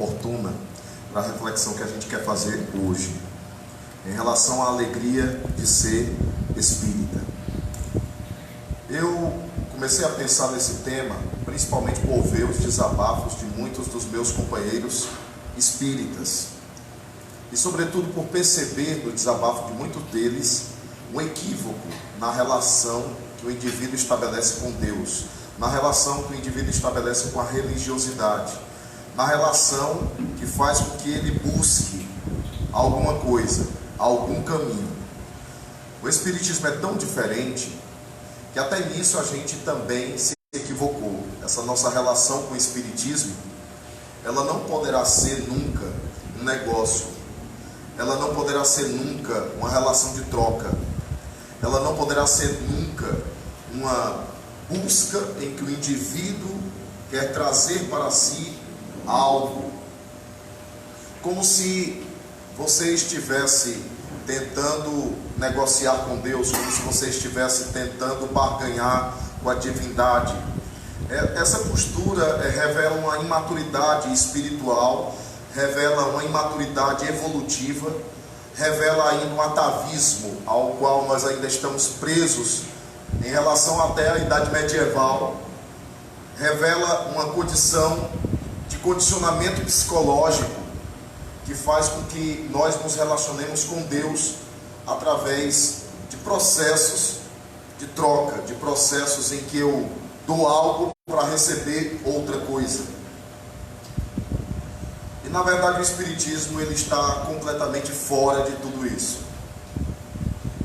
oportuna para a reflexão que a gente quer fazer hoje, em relação à alegria de ser espírita. Eu comecei a pensar nesse tema, principalmente por ver os desabafos de muitos dos meus companheiros espíritas, e sobretudo por perceber no desabafo de muitos deles um equívoco na relação que o indivíduo estabelece com Deus, na relação que o indivíduo estabelece com a religiosidade, na relação que faz com que ele busque alguma coisa, algum caminho. O Espiritismo é tão diferente que até nisso a gente também se equivocou. Essa nossa relação com o Espiritismo, ela não poderá ser nunca um negócio, ela não poderá ser nunca uma relação de troca, ela não poderá ser nunca uma busca em que o indivíduo quer trazer para si algo, como se você estivesse tentando negociar com Deus, como se você estivesse tentando barganhar com a divindade. Essa postura revela uma imaturidade espiritual, revela uma imaturidade evolutiva, revela ainda um atavismo ao qual nós ainda estamos presos em relação até à idade medieval, revela uma condição de condicionamento psicológico que faz com que nós nos relacionemos com Deus através de processos de troca, de processos em que eu dou algo para receber outra coisa. E na verdade o Espiritismo ele está completamente fora de tudo isso.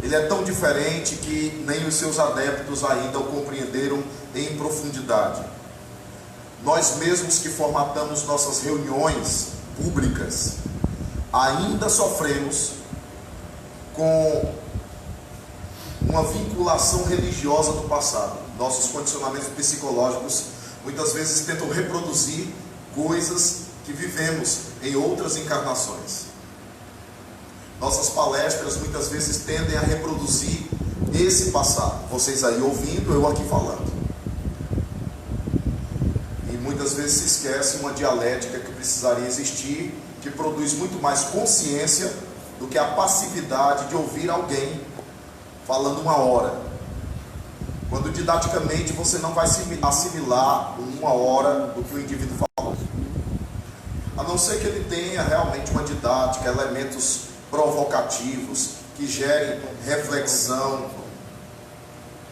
Ele é tão diferente que nem os seus adeptos ainda o compreenderam em profundidade. Nós mesmos que formatamos nossas reuniões públicas ainda sofremos com uma vinculação religiosa do passado. Nossos condicionamentos psicológicos muitas vezes tentam reproduzir coisas que vivemos em outras encarnações. Nossas palestras muitas vezes tendem a reproduzir esse passado. Vocês aí ouvindo, eu aqui falando. E muitas vezes se esquece uma dialética que precisaria existir, que produz muito mais consciência do que a passividade de ouvir alguém falando uma hora. Quando didaticamente você não vai assimilar uma hora do que o indivíduo falou. A não ser que ele tenha realmente uma didática, elementos provocativos, que gerem reflexão.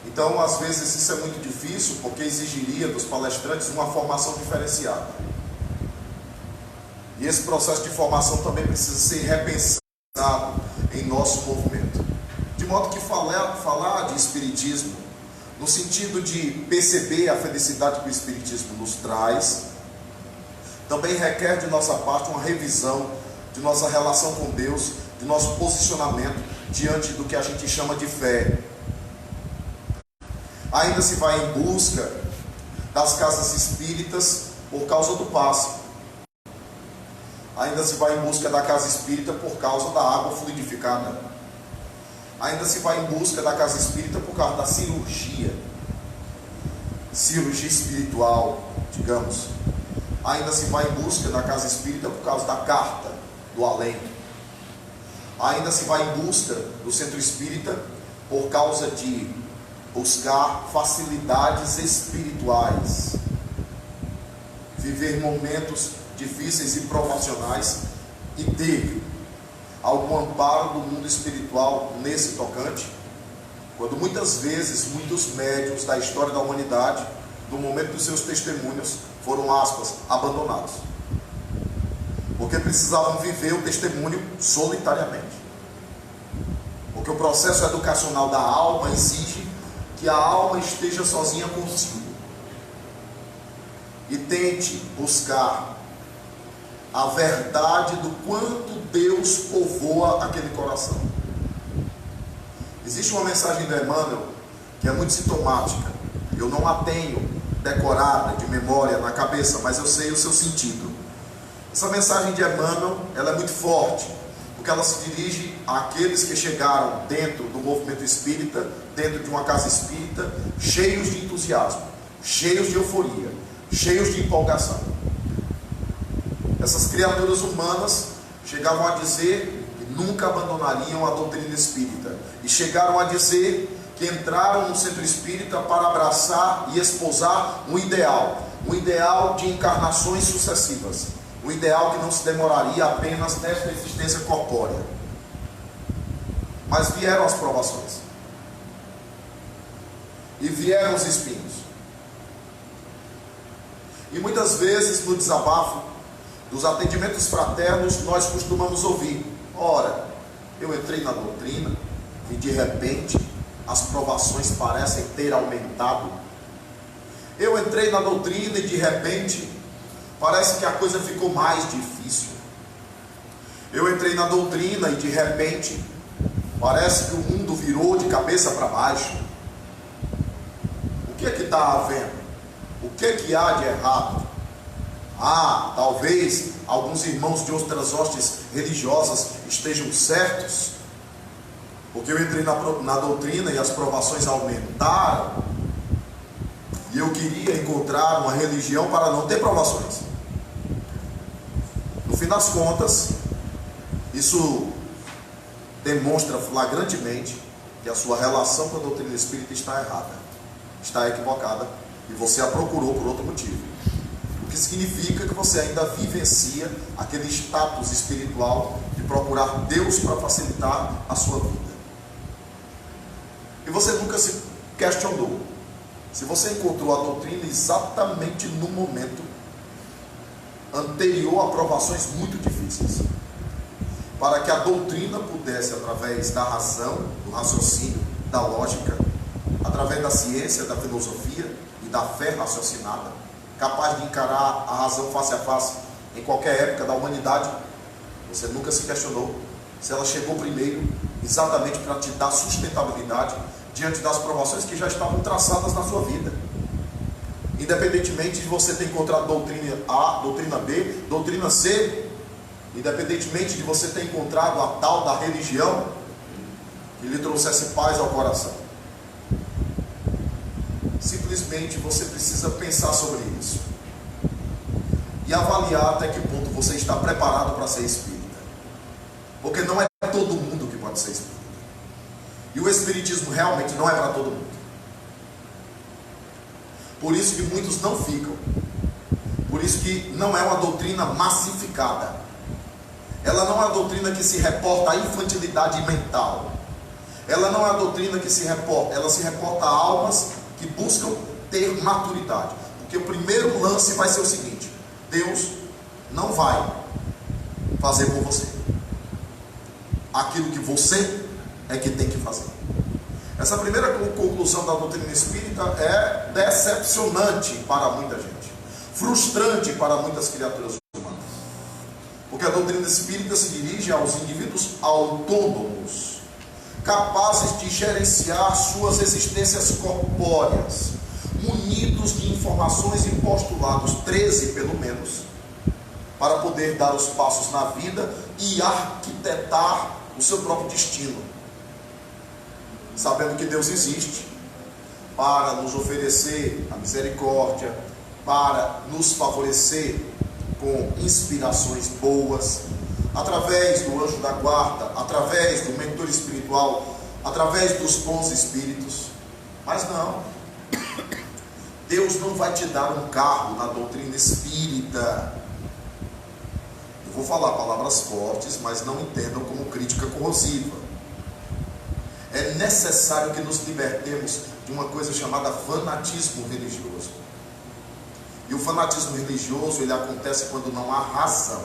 Então, às vezes, isso é muito difícil, porque exigiria dos palestrantes uma formação diferenciada. E esse processo de formação também precisa ser repensado em nosso movimento. De modo que falar de Espiritismo, no sentido de perceber a felicidade que o Espiritismo nos traz, também requer de nossa parte uma revisão de nossa relação com Deus, de nosso posicionamento diante do que a gente chama de fé. Ainda se vai em busca das casas espíritas por causa do passe. Ainda se vai em busca da casa espírita por causa da água fluidificada. Ainda se vai em busca da casa espírita por causa da cirurgia espiritual, digamos. Ainda se vai em busca da casa espírita por causa da carta do além. Ainda se vai em busca do centro espírita por causa de buscar facilidades espirituais, viver momentos difíceis e provacionais e ter algum amparo do mundo espiritual nesse tocante, quando muitas vezes muitos médiuns da história da humanidade, no momento dos seus testemunhos, foram, aspas, abandonados, porque precisavam viver o testemunho solitariamente, porque o processo educacional da alma exige que a alma esteja sozinha consigo e tente buscar a verdade do quanto Deus povoa aquele coração. Existe uma mensagem do Emmanuel que é muito sintomática. Eu não a tenho decorada de memória na cabeça, mas eu sei o seu sentido. Essa mensagem de Emmanuel, ela é muito forte, porque ela se dirige àqueles que chegaram dentro do movimento espírita, dentro de uma casa espírita, cheios de entusiasmo, cheios de euforia, cheios de empolgação. Essas criaturas humanas chegavam a dizer que nunca abandonariam a doutrina espírita, e chegaram a dizer que entraram no centro espírita para abraçar e esposar um ideal de encarnações sucessivas, um ideal que não se demoraria apenas nesta existência corpórea. Mas vieram as provações, e vieram os espinhos, e muitas vezes no desabafo dos atendimentos fraternos nós costumamos ouvir: ora, eu entrei na doutrina e de repente as provações parecem ter aumentado. Eu entrei na doutrina e de repente parece que a coisa ficou mais difícil. Eu entrei na doutrina e de repente parece que o mundo virou de cabeça para baixo. O que é que está havendo? O que é que há de errado? Talvez alguns irmãos de outras hostes religiosas estejam certos, porque eu entrei na doutrina e as provações aumentaram, e eu queria encontrar uma religião para não ter provações. No fim das contas, isso demonstra flagrantemente que a sua relação com a doutrina espírita está errada, está equivocada, e você a procurou por outro motivo, o que significa que você ainda vivencia aquele status espiritual de procurar Deus para facilitar a sua vida. E você nunca se questionou se você encontrou a doutrina exatamente no momento anterior a provações muito difíceis, para que a doutrina pudesse, através da razão, do raciocínio, da lógica, através da ciência, da filosofia e da fé raciocinada, capaz de encarar a razão face a face em qualquer época da humanidade, você nunca se questionou se ela chegou primeiro exatamente para te dar sustentabilidade diante das provações que já estavam traçadas na sua vida. Independentemente de você ter encontrado doutrina A, doutrina B, doutrina C, independentemente de você ter encontrado a tal da religião que lhe trouxesse paz ao coração. Simplesmente você precisa pensar sobre isso e avaliar até que ponto você está preparado para ser espírita, porque não é todo mundo que pode ser espírita, e o espiritismo realmente não é para todo mundo. Por isso que muitos não ficam, por isso que não é uma doutrina massificada. Ela não é uma doutrina que se reporta à infantilidade mental. Ela não é uma doutrina que se reporta, ela se reporta a almas que buscam ter maturidade. Porque o primeiro lance vai ser o seguinte: Deus não vai fazer por você aquilo que você é que tem que fazer. Essa primeira conclusão da doutrina espírita é decepcionante para muita gente, frustrante para muitas criaturas humanas, porque a doutrina espírita se dirige aos indivíduos autônomos, capazes de gerenciar suas existências corpóreas, munidos de informações e postulados, 13 pelo menos, para poder dar os passos na vida e arquitetar o seu próprio destino, sabendo que Deus existe para nos oferecer a misericórdia, para nos favorecer com inspirações boas, através do anjo da guarda, através do mentor espiritual, através dos bons espíritos. Mas não, Deus não vai te dar um carro na doutrina espírita. Eu vou falar palavras fortes, mas não entendam como crítica corrosiva. É necessário que nos libertemos de uma coisa chamada fanatismo religioso. E o fanatismo religioso, ele acontece quando não há razão,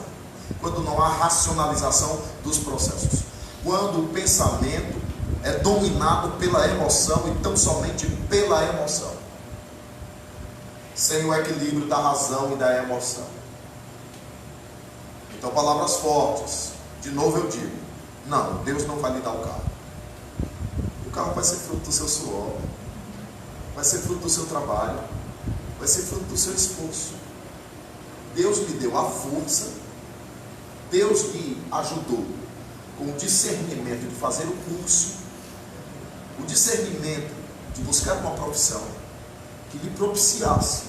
quando não há racionalização dos processos, quando o pensamento é dominado pela emoção e tão somente pela emoção, sem o equilíbrio da razão e da emoção. Então, palavras fortes. De novo eu digo: não, Deus não vai lhe dar o carro. O carro vai ser fruto do seu suor, vai ser fruto do seu trabalho, vai ser fruto do seu esforço. Deus lhe deu a força, Deus lhe ajudou com o discernimento de fazer o curso, o discernimento de buscar uma profissão que lhe propiciasse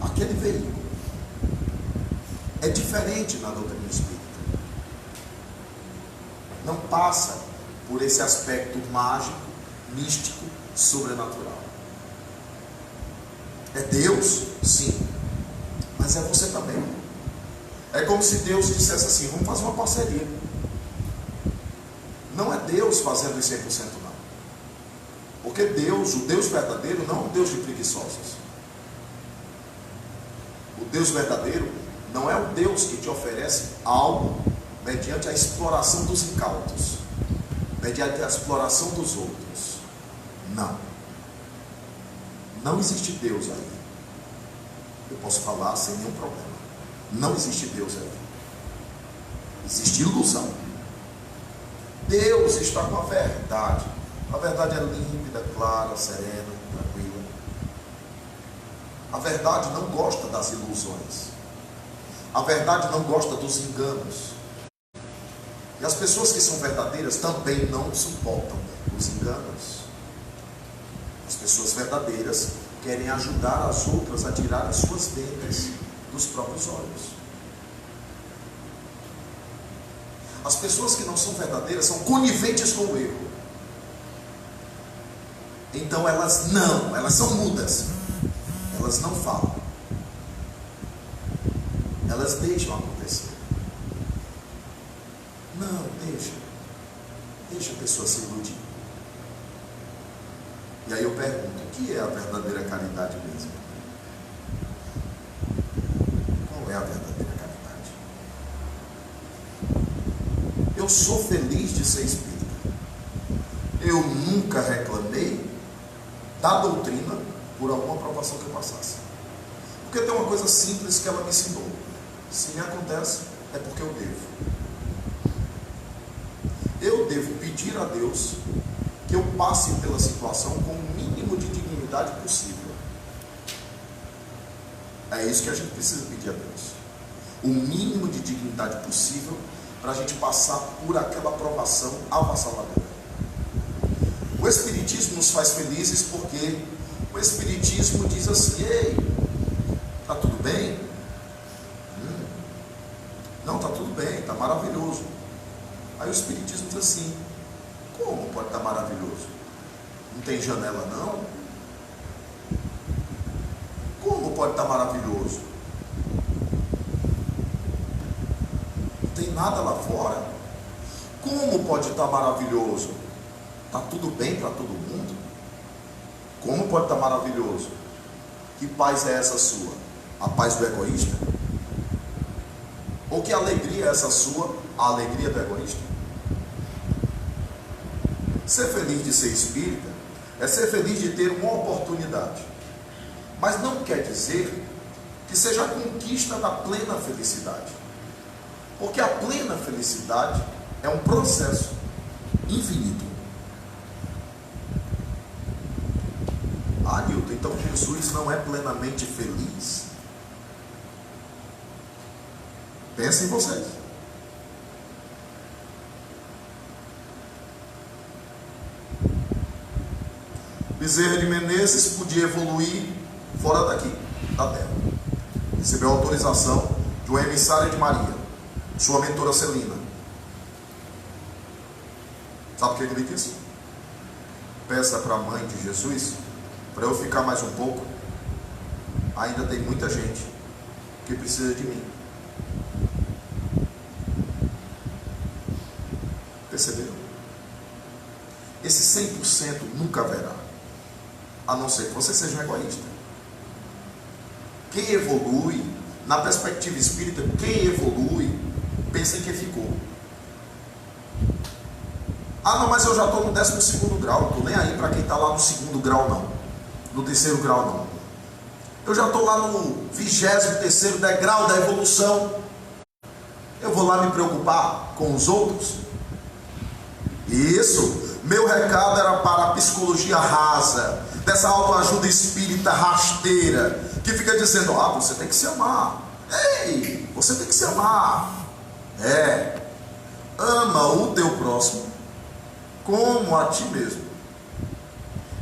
aquele veículo. é diferente na doutrina espírita. Não passa por esse aspecto mágico, místico, sobrenatural. É Deus? Sim. Mas é você também. É como se Deus dissesse assim: vamos fazer uma parceria. Não é Deus fazendo isso 100% não. Porque Deus, o Deus verdadeiro, não é um Deus de preguiçosos. O Deus verdadeiro não é um Deus que te oferece algo mediante a exploração dos incautos, mediante a exploração dos outros. Não. Não existe Deus aí. Eu posso falar sem nenhum problema. Não existe Deus aí. Existe ilusão. Deus está com a verdade. A verdade é límpida, clara, serena, tranquila. A verdade não gosta das ilusões. A verdade não gosta dos enganos. E as pessoas que são verdadeiras também não suportam os enganos. As pessoas verdadeiras querem ajudar as outras a tirar as suas vendas dos próprios olhos. As pessoas que não são verdadeiras são coniventes com o erro. Então elas são mudas. Elas não falam. Elas deixam acontecer. Não, deixa a pessoa se iludir. E aí eu pergunto: o que é a verdadeira caridade mesmo? Qual é a verdadeira caridade? Eu sou feliz de ser espírita. Eu nunca reclamei da doutrina por alguma provação que eu passasse. Porque tem uma coisa simples que ela me ensinou: se me acontece, é porque eu devo. Eu devo pedir a Deus que eu passe pela situação com o mínimo de dignidade possível. É isso que a gente precisa pedir a Deus. O mínimo de dignidade possível para a gente passar por aquela provação avassaladora. O Espiritismo nos faz felizes porque o Espiritismo diz assim: ei, está tudo bem? Não, está tudo bem, está maravilhoso. Aí o Espiritismo diz assim: como pode estar maravilhoso? Não tem janela não? Como pode estar maravilhoso? Não tem nada lá fora? Como pode estar maravilhoso? Está tudo bem para todo mundo? Como pode estar maravilhoso? Que paz é essa sua? A paz do egoísta? Ou que alegria é essa sua? A alegria do egoísta? Ser feliz de ser espírita é ser feliz de ter uma oportunidade. Mas não quer dizer que seja a conquista da plena felicidade. Porque a plena felicidade é um processo infinito. Ah, Nilton, então Jesus não é plenamente feliz? Pensem em vocês. Bezerra de Menezes podia evoluir fora daqui, da terra. Recebeu autorização de uma emissária de Maria, sua mentora Celina. Sabe o que ele disse? Peça para a mãe de Jesus para eu ficar mais um pouco. Ainda tem muita gente que precisa de mim. Perceberam? Esse 100% nunca haverá, a não ser que você seja um egoísta. Quem evolui, na perspectiva espírita, quem evolui, pensa em quem ficou. Ah, não, mas eu já estou no 12º grau, não estou nem aí para quem está lá no 2º grau não, no 3º grau não. Eu já estou lá no 23º degrau da evolução. Eu vou lá me preocupar com os outros? Isso, meu recado era para a psicologia rasa, dessa autoajuda espírita rasteira, que fica dizendo: ah, você tem que se amar. Ei, você tem que se amar. Ama o teu próximo como a ti mesmo.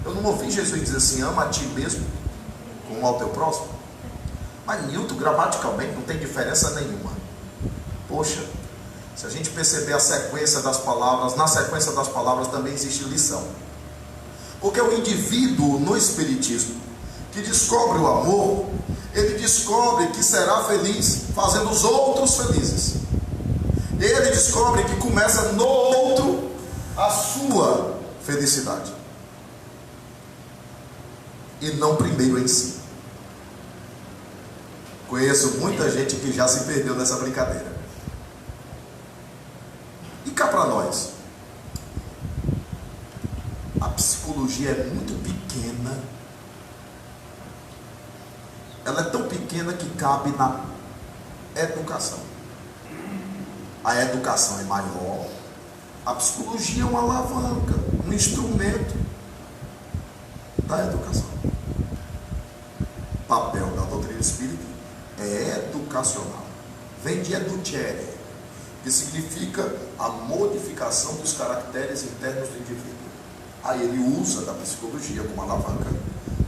Eu não ouvi Jesus dizer assim: ama a ti mesmo como ao teu próximo. Mas Newton, gramaticalmente, não tem diferença nenhuma. Poxa, se a gente perceber a sequência das palavras, na sequência das palavras também existe lição. Porque o indivíduo no Espiritismo que descobre o amor, ele descobre que será feliz fazendo os outros felizes. Ele descobre que começa no outro a sua felicidade, e não primeiro em si. Conheço muita gente que já se perdeu nessa brincadeira. E cá para nós, a psicologia é muito pequena. Ela é tão pequena que cabe na educação. A educação é maior. A psicologia é uma alavanca, um instrumento da educação. O papel da doutrina espírita é educacional. Vem de educere, que significa a modificação dos caracteres internos do indivíduo. Aí ele usa da psicologia como alavanca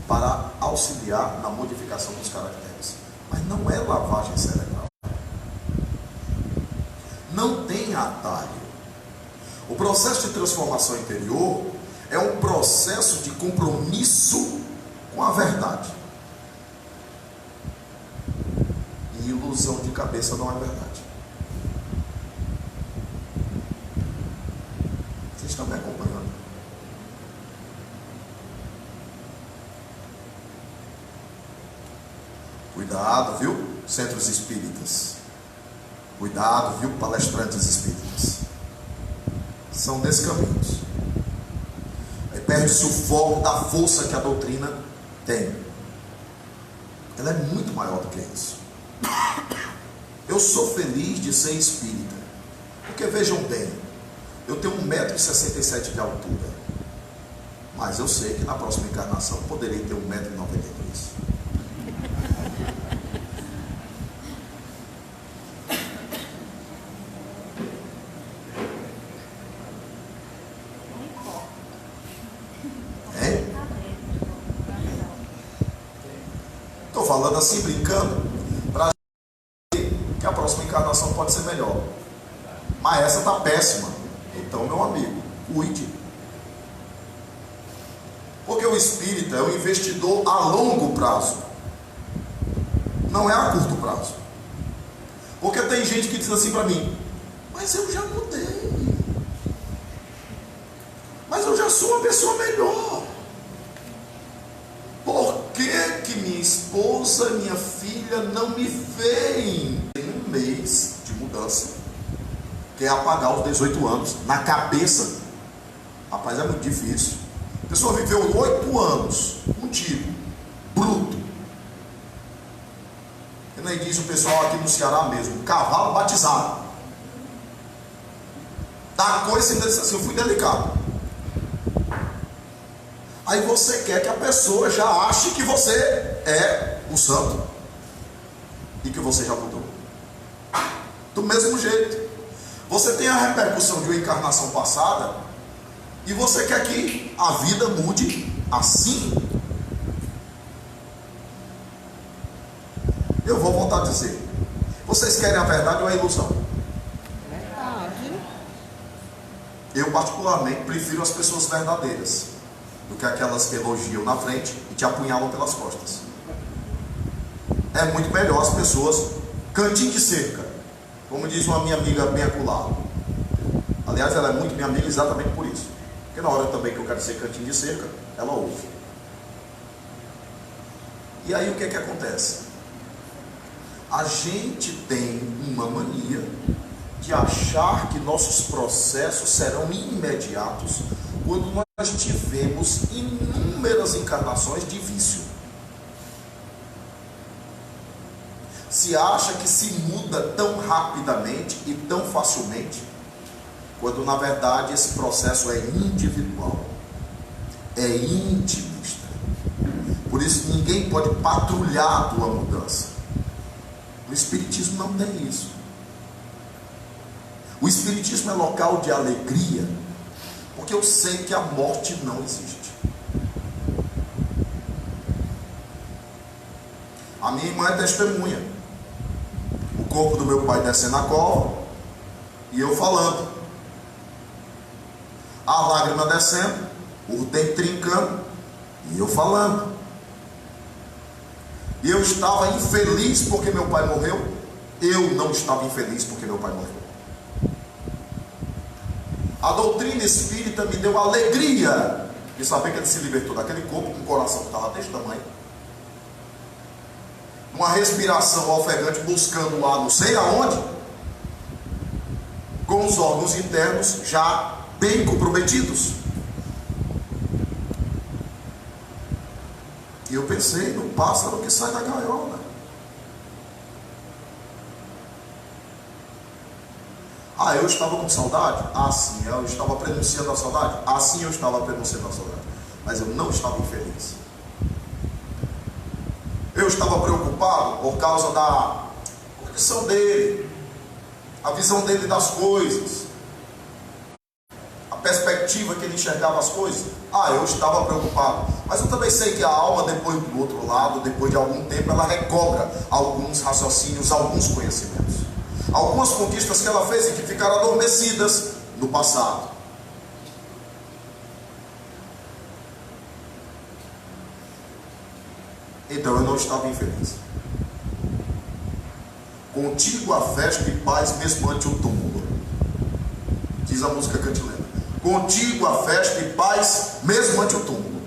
para auxiliar na modificação dos caracteres. Mas não é lavagem cerebral. Não tem atalho. O processo de transformação interior é um processo de compromisso com a verdade. E ilusão de cabeça não é verdade. Vocês estão me acompanhando? Cuidado, viu? Centros espíritas. Cuidado, viu? Palestrantes espíritas. São descaminhos. Aí perde-se o foco da força que a doutrina tem. Ela é muito maior do que isso. Eu sou feliz de ser espírita, porque vejam bem, eu tenho 1,67 m de altura, mas eu sei que na próxima encarnação poderei ter 1,92 m. Estou falando assim, brincando, para dizer que a próxima encarnação pode ser melhor. Mas essa está péssima. Então, meu amigo, cuide. Porque o espírita é um investidor a longo prazo, não é a curto prazo. Porque tem gente que diz assim para mim: mas eu já mudei, mas eu já sou uma pessoa melhor. Por que minha esposa, minha filha não me veem em um mês de mudança? Que é apagar os 18 anos na cabeça. Rapaz, é muito difícil. A pessoa viveu 8 anos contigo, bruto. E nem diz o pessoal aqui no Ceará mesmo, cavalo batizado. Da coisa ainda disse assim: eu fui delicado. Aí você quer que a pessoa já ache que você é o santo e que você já mudou. Do mesmo jeito, você tem a repercussão de uma encarnação passada e você quer que a vida mude assim. Eu vou voltar a dizer: vocês querem a verdade ou a ilusão? Verdade. Eu particularmente prefiro as pessoas verdadeiras do que aquelas que elogiam na frente e te apunhalam pelas costas. É muito melhor as pessoas cantinho de cerca, como diz uma minha amiga bem acolá. Aliás, ela é muito minha amiga exatamente por isso, porque na hora também que eu quero ser cantinho de cerca, ela ouve. E aí o que é que acontece? A gente tem uma mania de achar que nossos processos serão imediatos quando nós tivemos inúmeras encarnações de vício. Se acha que se muda tão rapidamente e tão facilmente, quando na verdade esse processo é individual, é intimista. Por isso ninguém pode patrulhar a tua mudança. O Espiritismo não tem isso. O Espiritismo é local de alegria, porque eu sei que a morte não existe. A minha irmã é testemunha. O corpo do meu pai descendo a cova e eu falando. A lágrima descendo, o dente trincando e eu falando. E eu estava infeliz porque meu pai morreu. Eu não estava infeliz porque meu pai morreu. A doutrina espírita me deu a alegria de saber que ele se libertou daquele corpo com o coração que estava desse tamanho, uma respiração ofegante, buscando lá não sei aonde, com os órgãos internos já bem comprometidos. E eu pensei no pássaro que sai da gaiola. Ah, eu estava com saudade? Ah, sim. Eu estava prenunciando a saudade? Ah, sim, eu estava prenunciando a saudade. Mas eu não estava infeliz. Eu estava preocupado por causa da condição dele, a visão dele das coisas, a perspectiva que ele enxergava as coisas. Ah, eu estava preocupado. Mas eu também sei que a alma, depois do outro lado, depois de algum tempo, ela recobra alguns raciocínios, alguns conhecimentos. Algumas conquistas que ela fez e que ficaram adormecidas no passado. Então eu não estava infeliz. Contigo a festa e paz mesmo ante o túmulo. Diz a música cantilena. Contigo a festa e paz mesmo ante o túmulo.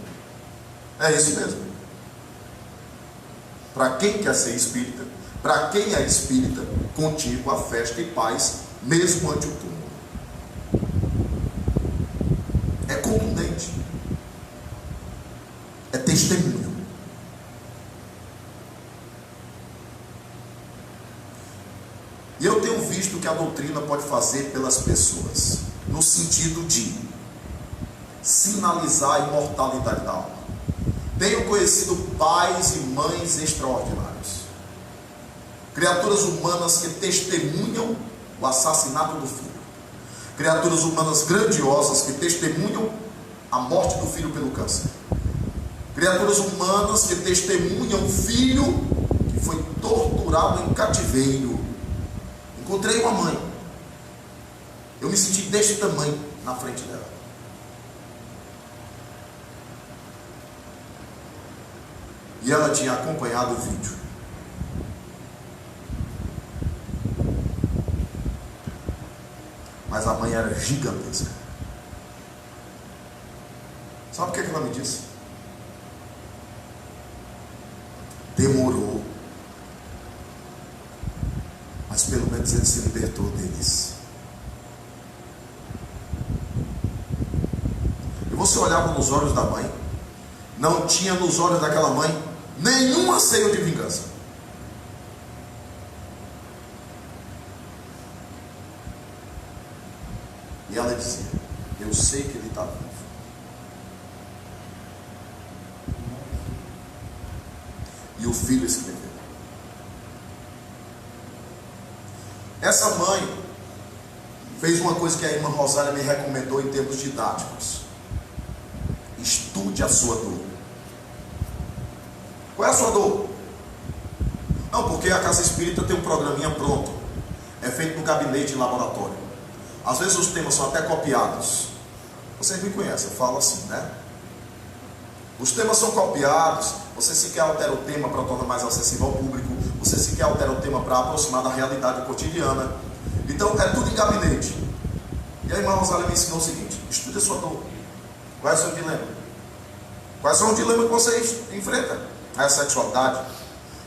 É isso mesmo. Para quem quer ser espírita, para quem é espírita, contigo a festa e paz mesmo ante o túmulo. É contundente. É testemunho. E eu tenho visto o que a doutrina pode fazer pelas pessoas, no sentido de sinalizar a imortalidade da alma. Tenho conhecido pais e mães extraordinários, criaturas humanas que testemunham o assassinato do filho, criaturas humanas grandiosas que testemunham a morte do filho pelo câncer, criaturas humanas que testemunham o filho que foi torturado em cativeiro. Encontrei uma mãe, eu me senti deste tamanho na frente dela. E ela tinha acompanhado o vídeo. Mas a mãe era gigantesca. Sabe o que ela me disse? Demorou, mas pelo menos ele se libertou deles. E você olhava nos olhos da mãe, não tinha nos olhos daquela mãe nenhum anseio de vingança. E ela dizia: eu sei que ele está vivo. E o filho escreveu. Essa mãe fez uma coisa que a irmã Rosália me recomendou em termos didáticos: estude a sua dor. Qual é a sua dor? Não, porque a casa espírita tem um programinha pronto, é feito no gabinete em laboratório. Às vezes os temas são até copiados. Vocês me conhecem, eu falo assim, né? Os temas são copiados. Você sequer altera o tema para tornar mais acessível ao público. Você sequer altera o tema para aproximar da realidade cotidiana. Então é tudo em gabinete. E a irmã Rosália me ensinou o seguinte: estude a sua dor. Qual é o seu dilema? Quais são os dilemas que você enfrenta? É a sexualidade?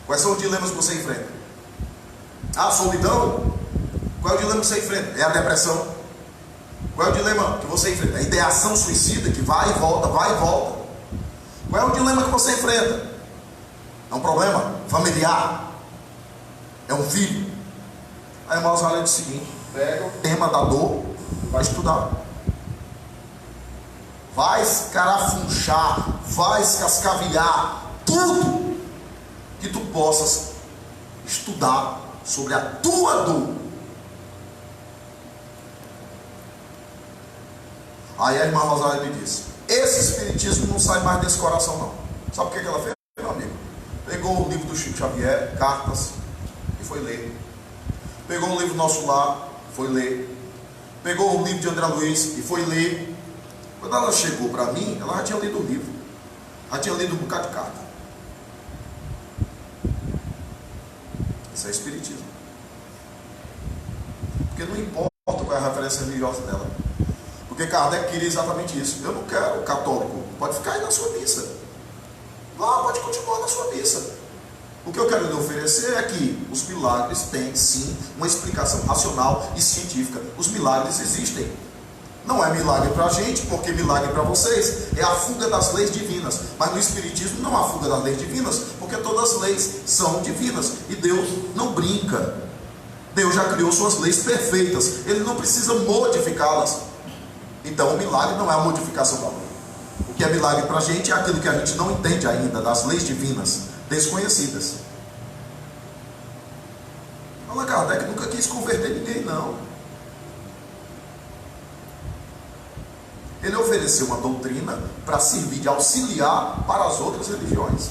Quais são os dilemas que você enfrenta? A solidão? Qual é o dilema que você enfrenta? É a depressão? Qual é o dilema que você enfrenta? É a ideação suicida que vai e volta, vai e volta. Qual é o dilema que você enfrenta? É um problema familiar? É um filho? A irmã Rosália disse o seguinte: pega o tema da dor e vai estudar. Vai escarafunchar, vai escascavilhar tudo que tu possas estudar sobre a tua dor. Aí a irmã Rosália me disse: esse espiritismo não sai mais desse coração não. Sabe o que ela fez, meu amigo? Pegou Pegou o livro do Chico Xavier, Cartas, e foi ler. Pegou o livro Nosso Lar, foi ler. Pegou o livro de André Luiz e foi ler. Quando ela chegou para mim, ela já tinha lido o livro. Já tinha lido um bocado de carta. Isso é espiritismo. Porque não importa qual é a referência religiosa dela. Porque Kardec queria exatamente isso. Eu não quero católico. Pode ficar aí na sua missa. Lá, pode continuar na sua missa. O que eu quero lhe oferecer é que os milagres têm sim uma explicação racional e científica. Os milagres existem. Não é milagre para a gente, porque milagre para vocês é a fuga das leis divinas. Mas no Espiritismo não há fuga das leis divinas, porque todas as leis são divinas. E Deus não brinca. Deus já criou suas leis perfeitas. Ele não precisa modificá-las. Então o milagre não é a modificação da lei. O que é milagre para a gente é aquilo que a gente não entende ainda, das leis divinas, desconhecidas. Allan Kardec nunca quis converter ninguém, não. Ele ofereceu uma doutrina para servir de auxiliar para as outras religiões,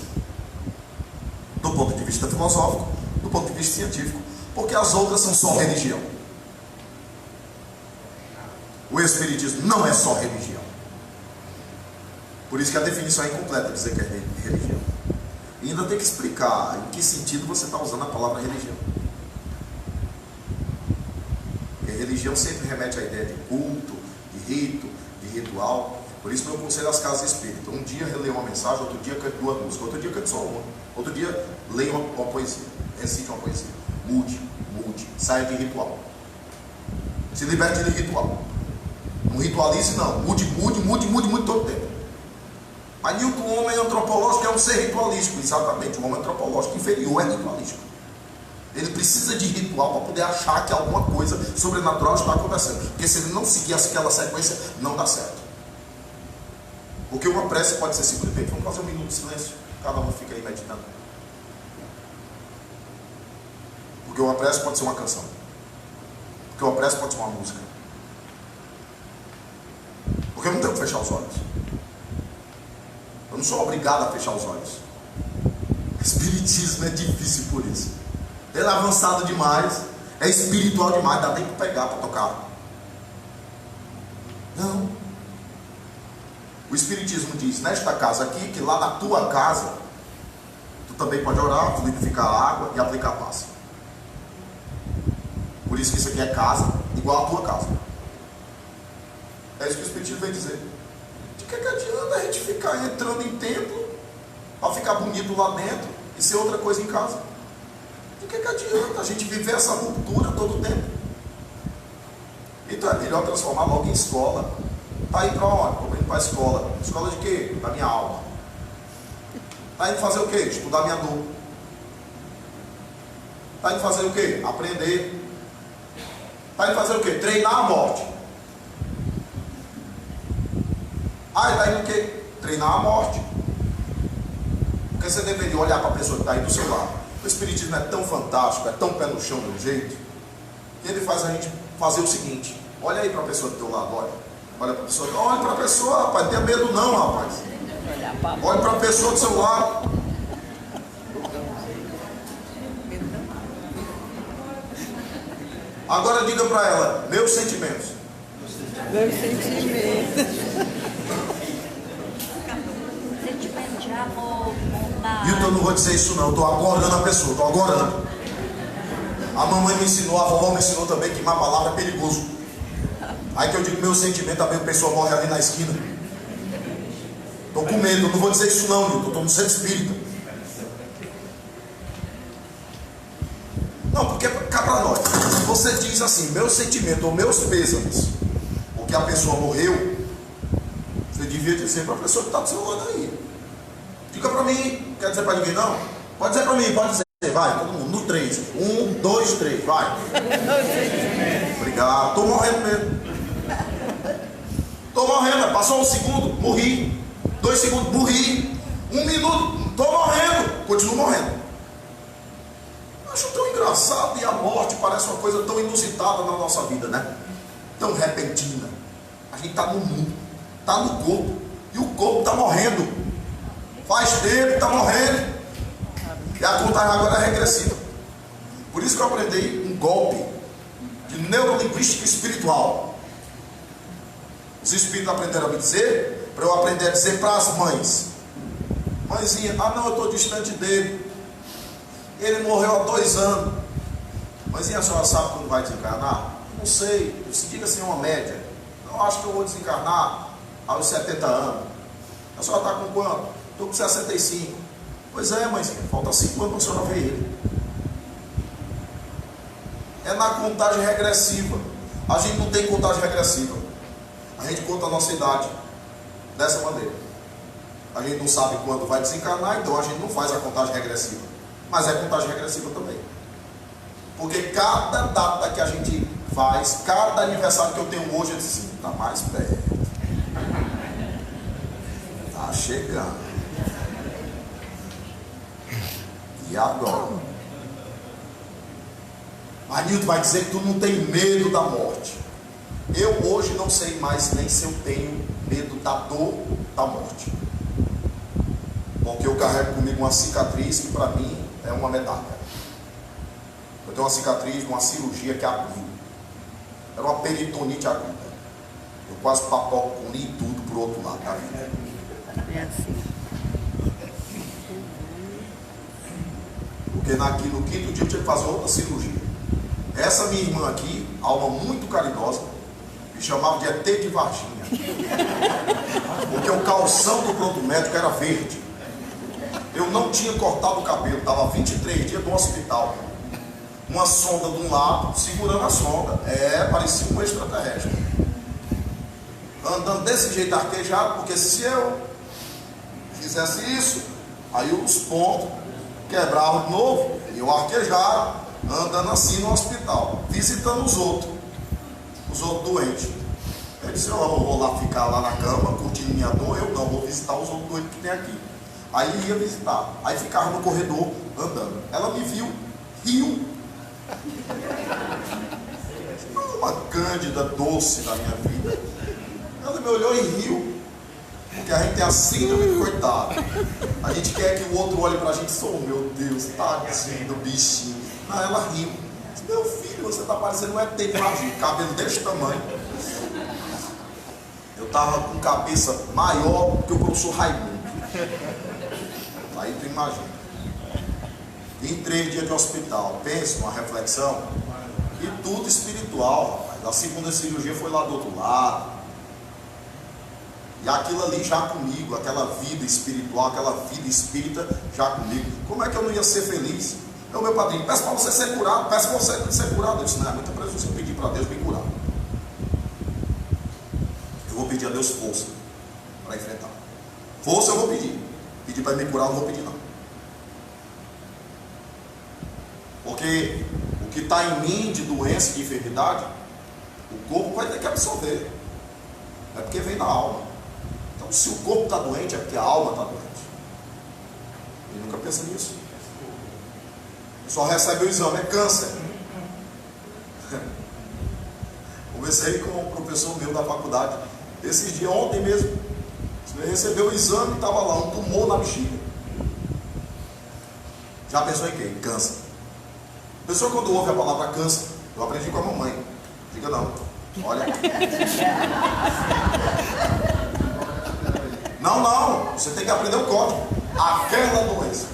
do ponto de vista filosófico, do ponto de vista científico, porque as outras são só religião. O Espiritismo não é só religião. Por isso que a definição é incompleta, dizer que é religião. E ainda tem que explicar em que sentido você está usando a palavra religião. Porque religião sempre remete à ideia de culto, de rito, de ritual. Por isso meu conselho às casas espíritas: um dia releia uma mensagem, outro dia cante duas músicas, outro dia cante só uma, outro dia leia uma poesia, recite uma poesia. Mude, saia de ritual. Se liberte de ritual. Não ritualize não, mude todo tempo. Mas Newton, o homem antropológico, é um ser ritualístico. Exatamente, o homem antropológico inferior é ritualístico. Ele precisa de ritual para poder achar que alguma coisa sobrenatural está acontecendo. Porque se ele não seguir aquela sequência, não dá certo. Porque uma prece pode ser simplesmente: vamos fazer um minuto de silêncio, cada um fica aí meditando. Porque uma prece pode ser uma canção. Porque uma prece pode ser uma música. Porque eu não tenho que fechar os olhos. Eu não sou obrigado a fechar os olhos. Espiritismo é difícil por isso. Ele é avançado demais, é espiritual demais, dá nem para pegar, para tocar. Não. O Espiritismo diz: nesta casa aqui, que lá na tua casa, tu também pode orar, fluidificar a água e aplicar paz. Por isso que isso aqui é casa, igual a tua casa. É isso que o Espiritismo vem dizer. De que adianta a gente ficar entrando em templo para ficar bonito lá dentro e ser outra coisa em casa? De que adianta a gente viver essa ruptura todo o tempo? Então é melhor transformar logo em escola. Está indo para onde? Estou indo para a escola. Escola de quê? Da minha alma. Está indo fazer o quê? Estudar minha dor. Está indo fazer o quê? Aprender. Está indo fazer o quê? Treinar a morte. Está indo o quê? Treinar a morte. Porque você deveria olhar para a pessoa que está aí do seu lado. O Espiritismo é tão fantástico, é tão pé no chão de um jeito, que ele faz a gente fazer o seguinte: olha aí para a pessoa do teu lado, olha para a pessoa, olha para a pessoa, rapaz, não tenha medo não, rapaz. Olha para a pessoa do seu lado. Agora diga para ela: meus sentimentos. Meus sentimentos. Sentimento de amor, bondade. Viu? Eu não vou dizer isso não, estou agorando a pessoa, estou agorando. A mamãe me ensinou, a vovó me ensinou também que má palavra é perigoso. Aí que eu digo meu sentimento, também a pessoa morre ali na esquina. Estou com medo, não vou dizer isso não, Nilton, estou no centro espírita. Não, porque cá para nós, se você diz assim, meu sentimento ou meus pêsames, porque a pessoa morreu, você devia dizer para a pessoa que está do seu lado aí. Diga para mim, quer dizer para ninguém não? Pode dizer para mim, pode dizer, vai, todo mundo, no 3. 1, 2, 3, vai. Obrigado, estou morrendo mesmo. Estou morrendo, passou um segundo, morri. 2 segundos, morri. 1 minuto, estou morrendo, continuo morrendo. Acho tão engraçado, e a morte parece uma coisa tão inusitada na nossa vida, né? Tão repentina. A gente está no mundo, está no corpo, e o corpo está morrendo. Faz tempo que está morrendo. E a contagem agora é regressiva. Por isso que eu aprendi um golpe de neurolinguística espiritual. Os espíritos aprenderam a me dizer, para eu aprender a dizer para as mães: mãezinha, não, eu estou distante dele, ele morreu há 2 anos. Mãezinha, a senhora sabe quando vai desencarnar? Não sei, se diga assim uma média. Não, acho que eu vou desencarnar aos 70 anos. A senhora está com quanto? Estou com 65. Pois é, mãezinha, falta 5 anos para a senhora ver ele. É na contagem regressiva. A gente não tem contagem regressiva. A gente conta a nossa idade dessa maneira. A gente não sabe quando vai desencarnar, então a gente não faz a contagem regressiva. Mas é contagem regressiva também. Porque cada data que a gente faz, cada aniversário que eu tenho hoje, eu disse assim, está mais perto. Está chegando. E agora? Anildo vai dizer que tu não tem medo da morte. Eu hoje não sei mais nem se eu tenho medo da dor da morte. Porque eu carrego comigo uma cicatriz que para mim é uma medalha. Eu tenho uma cicatriz de uma cirurgia que abriu. Era uma peritonite aguda. Eu quase papoco com e tudo pro outro lado da vida. Porque no 5º dia eu tinha que fazer outra cirurgia. Essa minha irmã aqui, alma muito carinhosa, me chamava de ET de Varginha. Porque o calção do pronto médico era verde. Eu não tinha cortado o cabelo, estava 23 dias no hospital. Uma sonda de um lado, segurando a sonda. Parecia um extraterrestre. Andando desse jeito arquejado, porque se eu fizesse isso, aí os pontos quebravam de novo, e eu arquejado, andando assim no hospital, visitando os outros doentes. Eu disse, eu vou lá ficar lá na cama, curtindo minha dor, eu não, vou visitar os outros doentes que tem aqui. Aí ia visitar, aí ficava no corredor andando. Ela me viu, riu. Uma cândida doce da minha vida. Ela me olhou e riu. Porque a gente tem a síndrome de coitado. A gente quer que o outro olhe pra gente e diz, oh meu Deus, tadinho do bichinho. Não, ela riu. Disse, meu filho, você tá parecendo um ET de Varginha, cabelo desse tamanho. Eu tava com cabeça maior que o professor Raimundo. Aí tu imagina. Em 3 dias de hospital, pensa numa reflexão. E tudo espiritual, rapaz. A segunda cirurgia foi lá do outro lado. E aquilo ali já comigo, aquela vida espiritual, aquela vida espírita já comigo. Como é que eu não ia ser feliz? Meu padrinho, peço para você ser curado, peço para você ser curado. Eu disse, não, é muita presunção eu pedir para Deus me curar. Eu vou pedir a Deus força para enfrentar. Força eu vou pedir. Pedir para me curar, eu não vou pedir não. Porque o que está em mim de doença e de enfermidade, o corpo vai ter que absorver. É porque vem da alma. Então, se o corpo está doente, é porque a alma está doente. Ele nunca pensa nisso. Só recebe o exame, é câncer. Conversei com um professor meu da faculdade esses dias, ontem mesmo. Ele recebeu o exame e estava lá, um tumor na bexiga. Já pensou em quê? Em câncer. A pessoa, quando ouve a palavra câncer, eu aprendi com a mamãe. Diga não. Olha. Não, você tem que aprender o código. Aquela doença.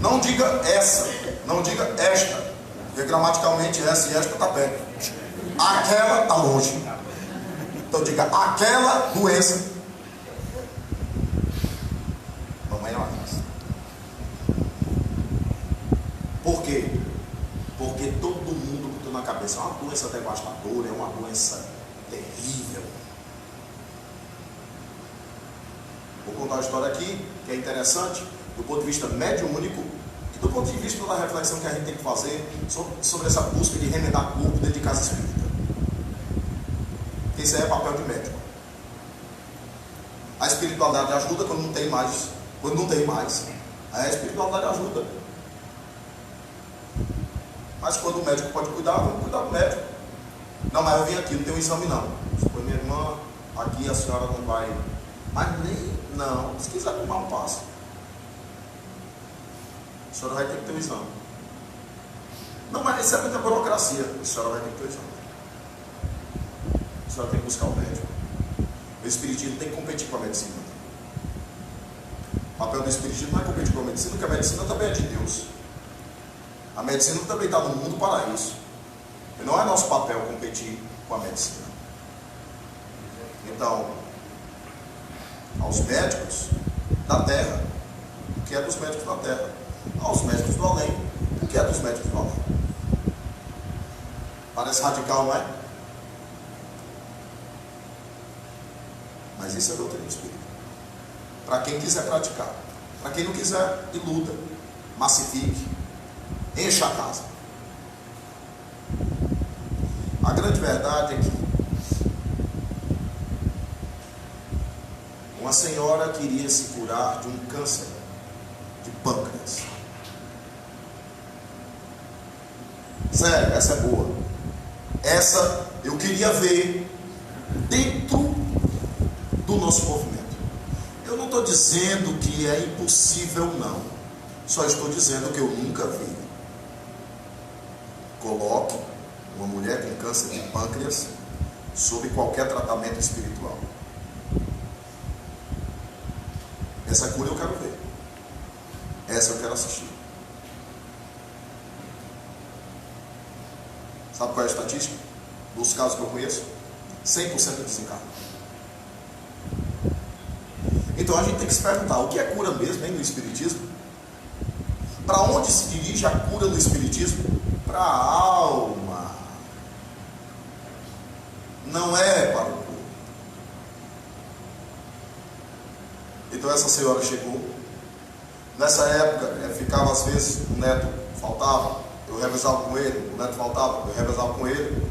Não diga essa, não diga esta, porque gramaticalmente essa e esta está perto. Aquela está longe. Então diga aquela doença. Mamãe não avisa. Por quê? Porque todo mundo botou na cabeça, é uma doença devastadora, é uma doença terrível. Vou contar uma história aqui que é interessante do ponto de vista mediúnico e do ponto de vista da reflexão que a gente tem que fazer sobre essa busca de remendar corpo dentro de casa espírita. Esse é papel de médico. A espiritualidade ajuda quando não tem mais. A espiritualidade ajuda. Mas quando o médico pode cuidar, vamos cuidar do médico. Não, mas eu vim aqui, não tem um exame não. Foi minha irmã, aqui a senhora não vai. Mas nem, não, se quiser tomar um passo. senhora vai ter que ter um exame. Não, mas isso é muita burocracia. A senhora vai ter que ter um exame. A senhora tem que buscar o médico. O espiritismo tem que competir com a medicina. O papel do espiritismo não é competir com a medicina, porque a medicina também é de Deus. A medicina também está no mundo para isso. E não é nosso papel competir com a medicina. Então, aos médicos da terra, o que é dos médicos da terra? Aos médicos do além, o que é dos médicos do além? Parece radical, não é? Mas isso é doutrina espírita. Para quem quiser praticar. Para quem não quiser, iluda, massifique, encha a casa. A grande verdade é que uma senhora queria se curar de um câncer de pâncreas. Sério, essa é boa. Essa eu queria ver dentro do nosso movimento. Eu não estou dizendo que é impossível, não. Só estou dizendo que eu nunca vi. Coloque uma mulher com câncer de pâncreas sob qualquer tratamento espiritual. Essa cura eu quero ver. Essa eu quero assistir. Sabe qual é a estatística? Dos casos que eu conheço, 100% desencarna. Então a gente tem que se perguntar, o que é cura mesmo, hein, no Espiritismo? Para onde se dirige a cura no Espiritismo? Para a alma. Não é para o corpo. Então essa senhora chegou. Nessa época, ficava às vezes, o neto faltava, eu revezava com ele, o neto faltava, eu revezava com ele.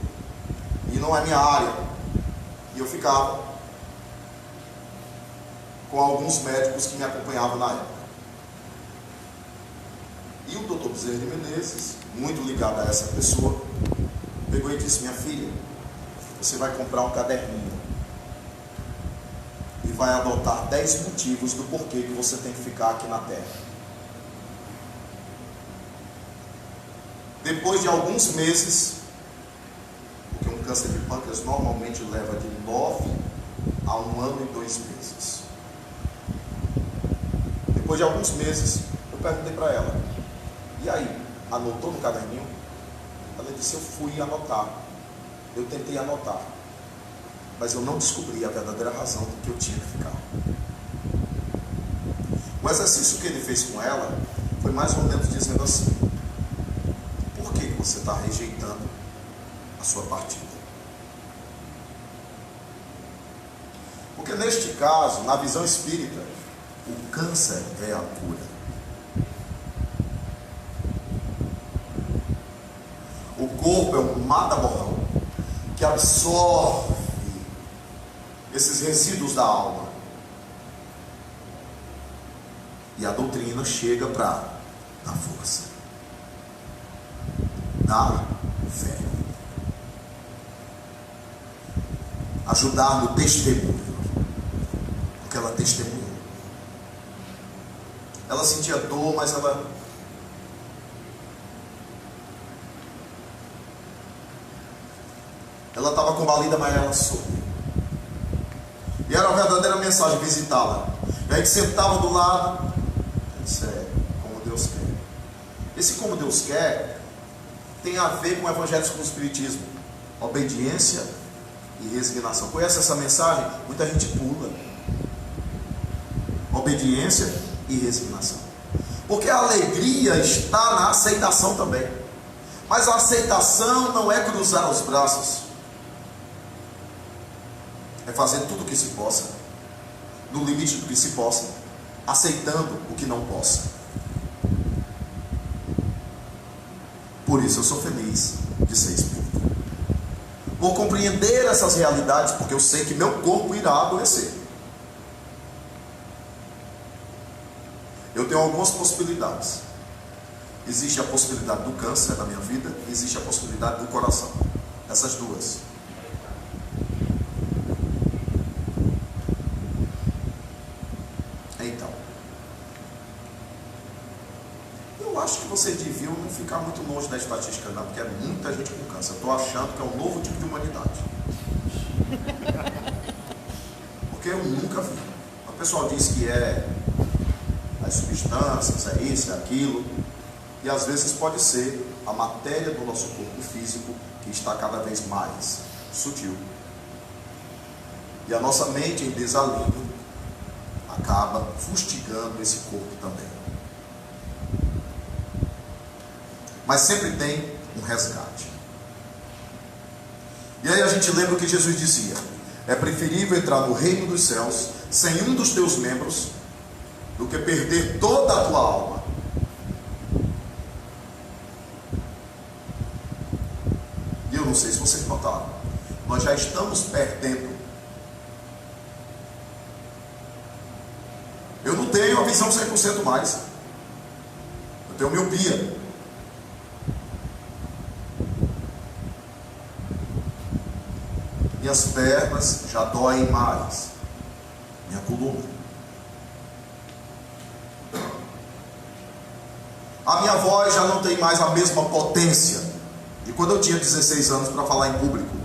E não é minha área. E eu ficava com alguns médicos que me acompanhavam na época. E o doutor Bezerra de Menezes, muito ligado a essa pessoa, pegou e disse: minha filha, você vai comprar um caderninho e vai adotar 10 motivos do porquê que você tem que ficar aqui na Terra. Depois de alguns meses, porque um câncer de pâncreas normalmente leva de 9 a 1 ano e 2 meses. Depois de alguns meses, eu perguntei para ela: e aí, anotou no caderninho? Ela disse: eu fui anotar, eu tentei anotar, mas eu não descobri a verdadeira razão do que eu tinha que ficar. O exercício que ele fez com ela foi mais ou menos dizendo assim: por que você está rejeitando a sua partida? Porque neste caso, na visão espírita, o câncer é a cura. O corpo é um mata-borrão que absorve esses resíduos da alma. E a doutrina chega para dar força, dar fé, ajudar no testemunho, porque ela testemunhou. Ela sentia dor, mas ela estava combalida, mas ela soube. E era uma verdadeira mensagem visitá-la. E aí que sentava do lado, isso é como Deus quer. Esse como Deus quer tem a ver com o evangelho com o espiritismo: obediência e resignação. Conhece essa mensagem? Muita gente pula. Obediência e resignação. Porque a alegria está na aceitação também. Mas a aceitação não é cruzar os braços. É fazer tudo o que se possa, no limite do que se possa, aceitando o que não possa. Por isso eu sou feliz de ser espírita. Vou compreender essas realidades, porque eu sei que meu corpo irá adoecer. Eu tenho algumas possibilidades. Existe a possibilidade do câncer na minha vida, existe a possibilidade do coração. Essas duas. Então, eu longe da estatística não, porque é muita gente com câncer. Eu estou achando que é um novo tipo de humanidade. Porque eu nunca vi. O pessoal diz que é as substâncias, é isso, é aquilo. E às vezes pode ser a matéria do nosso corpo físico que está cada vez mais sutil. E a nossa mente em desalinho acaba fustigando esse corpo também. Mas sempre tem um resgate. E aí a gente lembra o que Jesus dizia: é preferível entrar no reino dos céus sem um dos teus membros do que perder toda a tua alma. E eu não sei se vocês notaram, nós já estamos perdendo. Eu não tenho a visão 100% mais. Eu tenho miopia. Minhas pernas já doem mais. Minha coluna. A minha voz já não tem mais a mesma potência de quando eu tinha 16 anos para falar em público.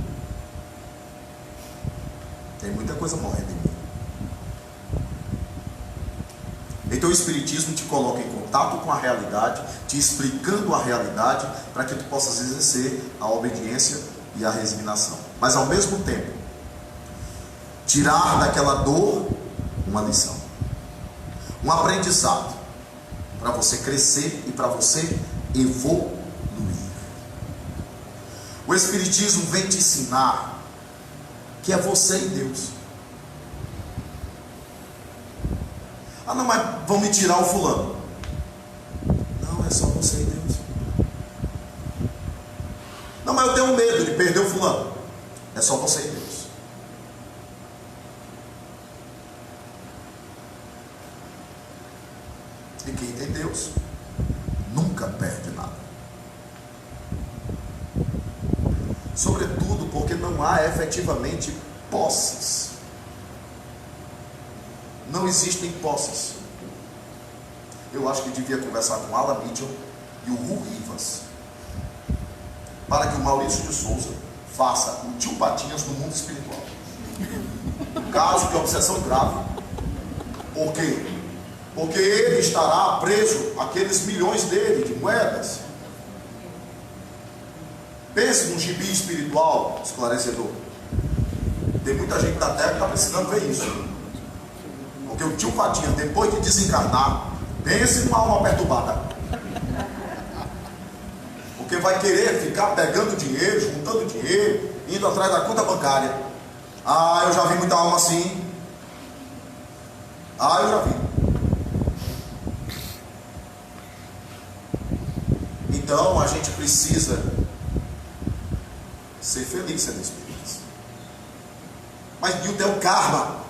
Tem muita coisa morrendo em mim. Então o Espiritismo te coloca em contato com a realidade, te explicando a realidade, para que tu possas exercer a obediência e a resignação. Mas ao mesmo tempo, tirar daquela dor uma lição, um aprendizado, para você crescer e para você evoluir. O Espiritismo vem te ensinar que é você e Deus. Ah não, mas vão me tirar o fulano. Não, é só você e Deus. Não, mas eu tenho medo de perder o fulano. É só você e Deus. E quem tem Deus nunca perde nada. Sobretudo porque não há efetivamente posses. Não existem posses. Eu acho que devia conversar com Alan Mitchell e o Ru Rivas, para que o Maurício de Souza faça o tio Patinhas no mundo espiritual. Caso de obsessão grave. Por quê? Porque ele estará preso àqueles milhões dele de moedas. Pense num gibi espiritual esclarecedor. Tem muita gente da Terra que está precisando ver isso. Porque o tio Patinhas, depois de desencarnar, pense numa alma perturbada. Porque vai querer ficar pegando dinheiro, juntando dinheiro, indo atrás da conta bancária. Ah, eu já vi muita alma assim. Ah, eu já vi. Então a gente precisa ser feliz sendo espíritas. Mas Newton é o karma.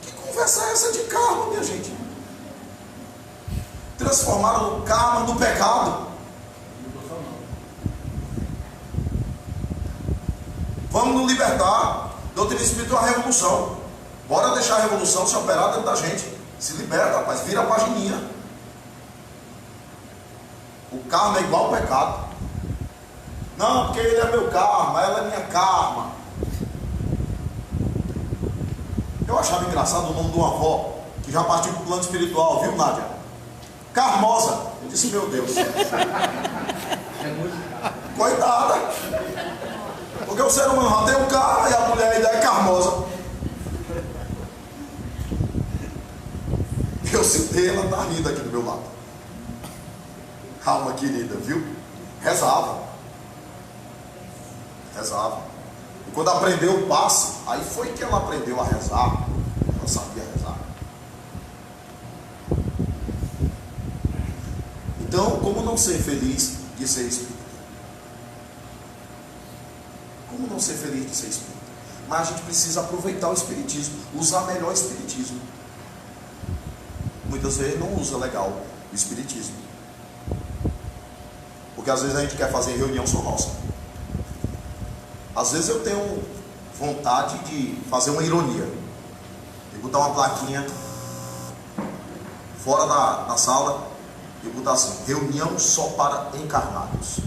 Que conversa é essa de karma, minha gente? Transformaram o karma no pecado. Vamos nos libertar. Doutrina espírita é uma revolução. Bora deixar a revolução se operar dentro da gente. Se liberta, rapaz, vira a pagininha. O karma é igual ao pecado. Não, porque ele é meu karma, ela é minha karma. Eu achava engraçado o nome de uma avó que já partiu para o plano espiritual, viu, Nádia? Carmosa. Eu disse, meu Deus. Coitada. Porque o ser humano já tem um karma e a mulher ainda é carmosa. Eu citei, ela está rindo aqui do meu lado. Calma, querida, viu? Rezava. E quando aprendeu o passe, aí foi que ela aprendeu a rezar. Ela sabia rezar. Então, como não ser feliz de ser espírita? Como não ser feliz de ser espírita? Mas a gente precisa aproveitar o espiritismo, usar melhor o espiritismo. Muitas vezes não usa legal o espiritismo. Porque às vezes a gente quer fazer reunião só nossa. Às vezes eu tenho vontade de fazer uma ironia, de botar uma plaquinha fora da sala e botar assim: reunião só para encarnados.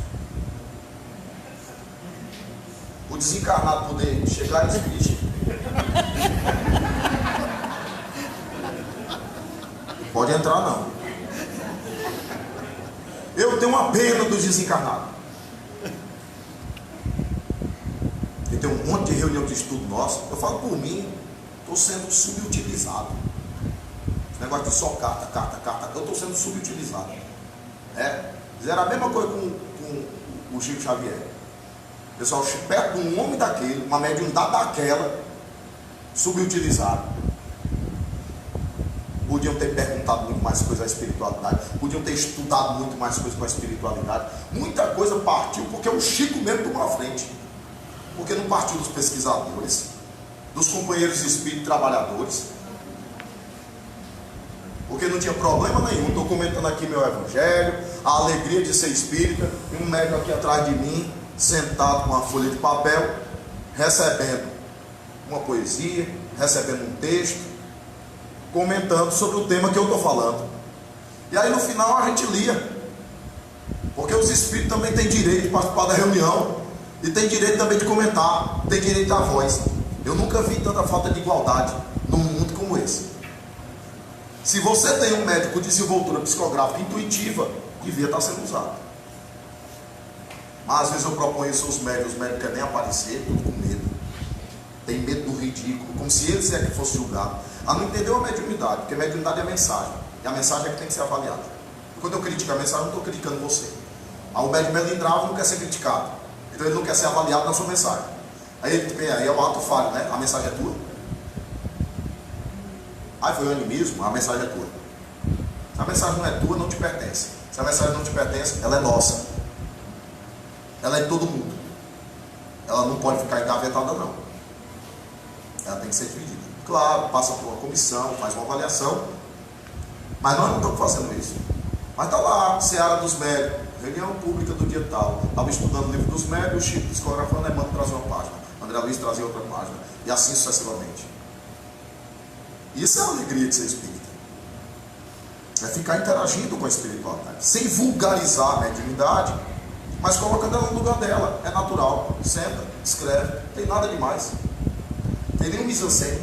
O desencarnado poder chegar e dizer: pode entrar não. Eu tenho uma pena dos desencarnados. E tem um monte de reunião de estudo nosso. Eu falo por mim, estou sendo subutilizado. Esse negócio de só carta, eu estou sendo subutilizado. Fizeram a mesma coisa com o Chico Xavier. O pessoal perto de um homem daquele, uma mediunidade daquela, subutilizado. Podiam ter perguntado muito mais coisas à espiritualidade, podiam ter estudado muito mais coisas com a espiritualidade. Muita coisa partiu porque o Chico mesmo tomou a frente. Porque não partiu dos pesquisadores, dos companheiros espíritos trabalhadores. Porque não tinha problema nenhum. Estou comentando aqui meu evangelho, a alegria de ser espírita, e um médico aqui atrás de mim, sentado com uma folha de papel, recebendo uma poesia, recebendo um texto, comentando sobre o tema que eu estou falando. E aí no final a gente lia, porque os espíritos também têm direito de participar da reunião, e tem direito também de comentar, tem direito à voz. Eu nunca vi tanta falta de igualdade num mundo como esse. Se você tem um médico com desenvoltura psicográfica intuitiva, devia estar sendo usado. Mas às vezes eu proponho isso aos médicos, os médicos querem nem aparecer, tudo com medo. Tem medo do ridículo, como se eles é que fosse julgado. Não entendeu a mediunidade, porque a mediunidade é a mensagem. E a mensagem é que tem que ser avaliada. E quando eu critico a mensagem, eu não estou criticando você. O médico melindravo não quer ser criticado. Então ele não quer ser avaliado na sua mensagem. Aí é um ato falho, né? A mensagem é tua. Aí foi o animismo, a mensagem é tua. Se a mensagem não é tua, não te pertence. Se a mensagem não te pertence, ela é nossa. Ela é de todo mundo. Ela não pode ficar engavetada, não. Ela tem que ser dividida. Claro, passa por uma comissão, faz uma avaliação. Mas nós não estamos fazendo isso. Mas está lá, Seara dos Médicos, reunião pública do dia tal. Estava estudando o livro dos médios, o Chico psicografando, aí Mano trazia uma página, André Luiz trazia outra página, e assim sucessivamente. Isso é a alegria de ser espírita. É ficar interagindo com a espiritualidade, sem vulgarizar a mediunidade, mas colocando ela no lugar dela. É natural. Senta, escreve, não tem nada demais. Não tem nenhum mise-en-scène.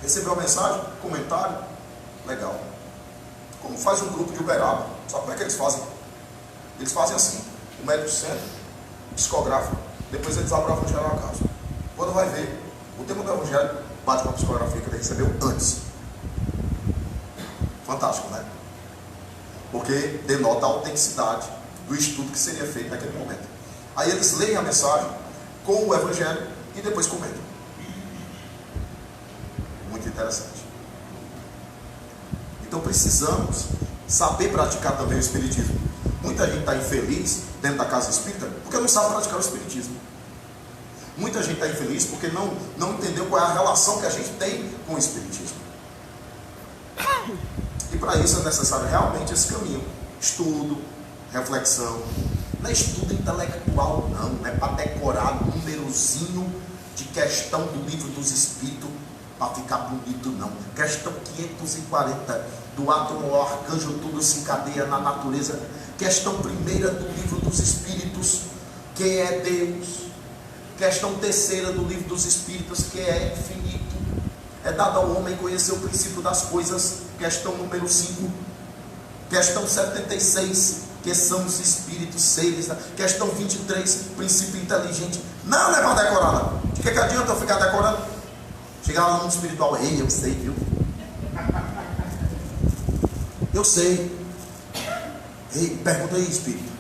Recebeu a mensagem, comentário, legal. Como faz um grupo de Uberaba. Sabe como é que eles fazem? Eles fazem assim: o médico senta, psicografa, depois eles abrem o evangelho na casa. Quando vai ver, o tema do evangelho bate com a psicografia que ele recebeu antes. Fantástico, né? Porque denota a autenticidade do estudo que seria feito naquele momento. Aí eles leem a mensagem com o evangelho e depois comentam. Muito interessante. Então precisamos saber praticar também o espiritismo. Muita gente está infeliz dentro da casa espírita porque não sabe praticar o espiritismo. Muita gente está infeliz porque não entendeu qual é a relação que a gente tem com o espiritismo. E para isso é necessário realmente esse caminho: estudo, reflexão. Não é estudo intelectual, não é para decorar númerozinho de questão do livro dos espíritos para ficar bonito, não. Questão 540 do átomo ao arcanjo, tudo se encadeia na natureza. Questão 1ª do livro dos espíritos, que é Deus. Questão 3ª do livro dos espíritos, que é infinito. É dado ao homem conhecer o princípio das coisas. Questão número 5. Questão 76, que são os espíritos, seres. Questão 23, princípio inteligente. Não é para decorar, não. De que adianta eu ficar decorando? Chegar lá no mundo espiritual: ei, eu sei, viu? Eu sei. Ei, pergunta aí, espírito.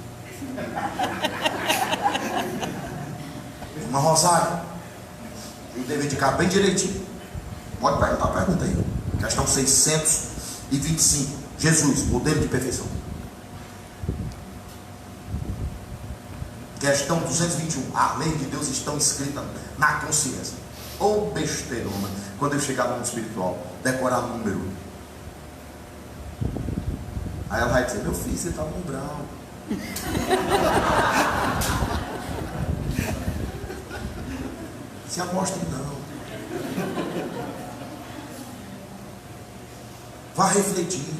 Irmã Rosário, eu dever de cá bem direitinho. Pode perguntar, pergunta aí. Questão 625. Jesus, modelo de perfeição. Questão 221. A lei de Deus está escrita na consciência. Ou besteirona, quando eu chegar no mundo espiritual, decorar número. Aí ela vai dizer: meu filho, você está no umbral. Se amostre não. Vá refletir.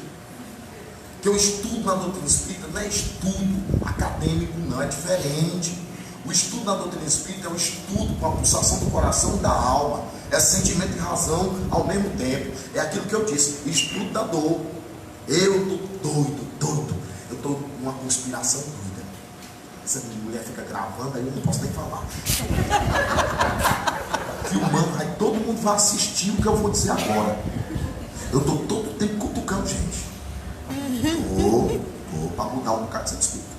Porque o estudo na doutrina espírita não é estudo acadêmico, não, é diferente. O estudo na doutrina espírita é um estudo com a pulsação do coração e da alma. É sentimento e razão ao mesmo tempo. É aquilo que eu disse, estudo da dor. Eu estou doido. Eu estou numa conspiração doida. Essa mulher fica gravando, aí eu não posso nem falar. Filmando, aí todo mundo vai assistir o que eu vou dizer agora. Eu estou todo o tempo cutucando gente. Estou para mudar um bocado de espírito.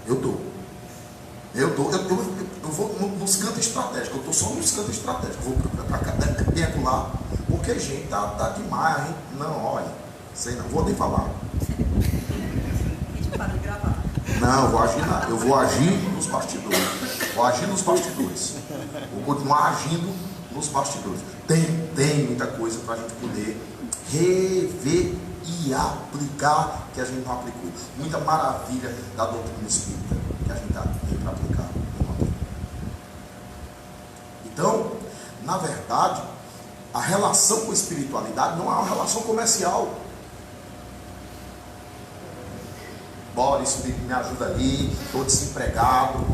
Eu vou nos cantos estratégicos. Eu estou só nos cantos estratégicos. Eu vou para cá, dentro lá. Porque, gente, tá demais, hein? Não, olha. Sei não, vou nem falar. A gente para de gravar. Não, eu vou agir nos bastidores. Vou agir nos bastidores. Vou continuar agindo nos bastidores. Tem muita coisa para a gente poder rever e aplicar que a gente não aplicou. Muita maravilha da doutrina espírita que a gente tem para aplicar. Então, na verdade, a relação com a espiritualidade não é uma relação comercial. Bora, Espírito, me ajuda aí, estou desempregado,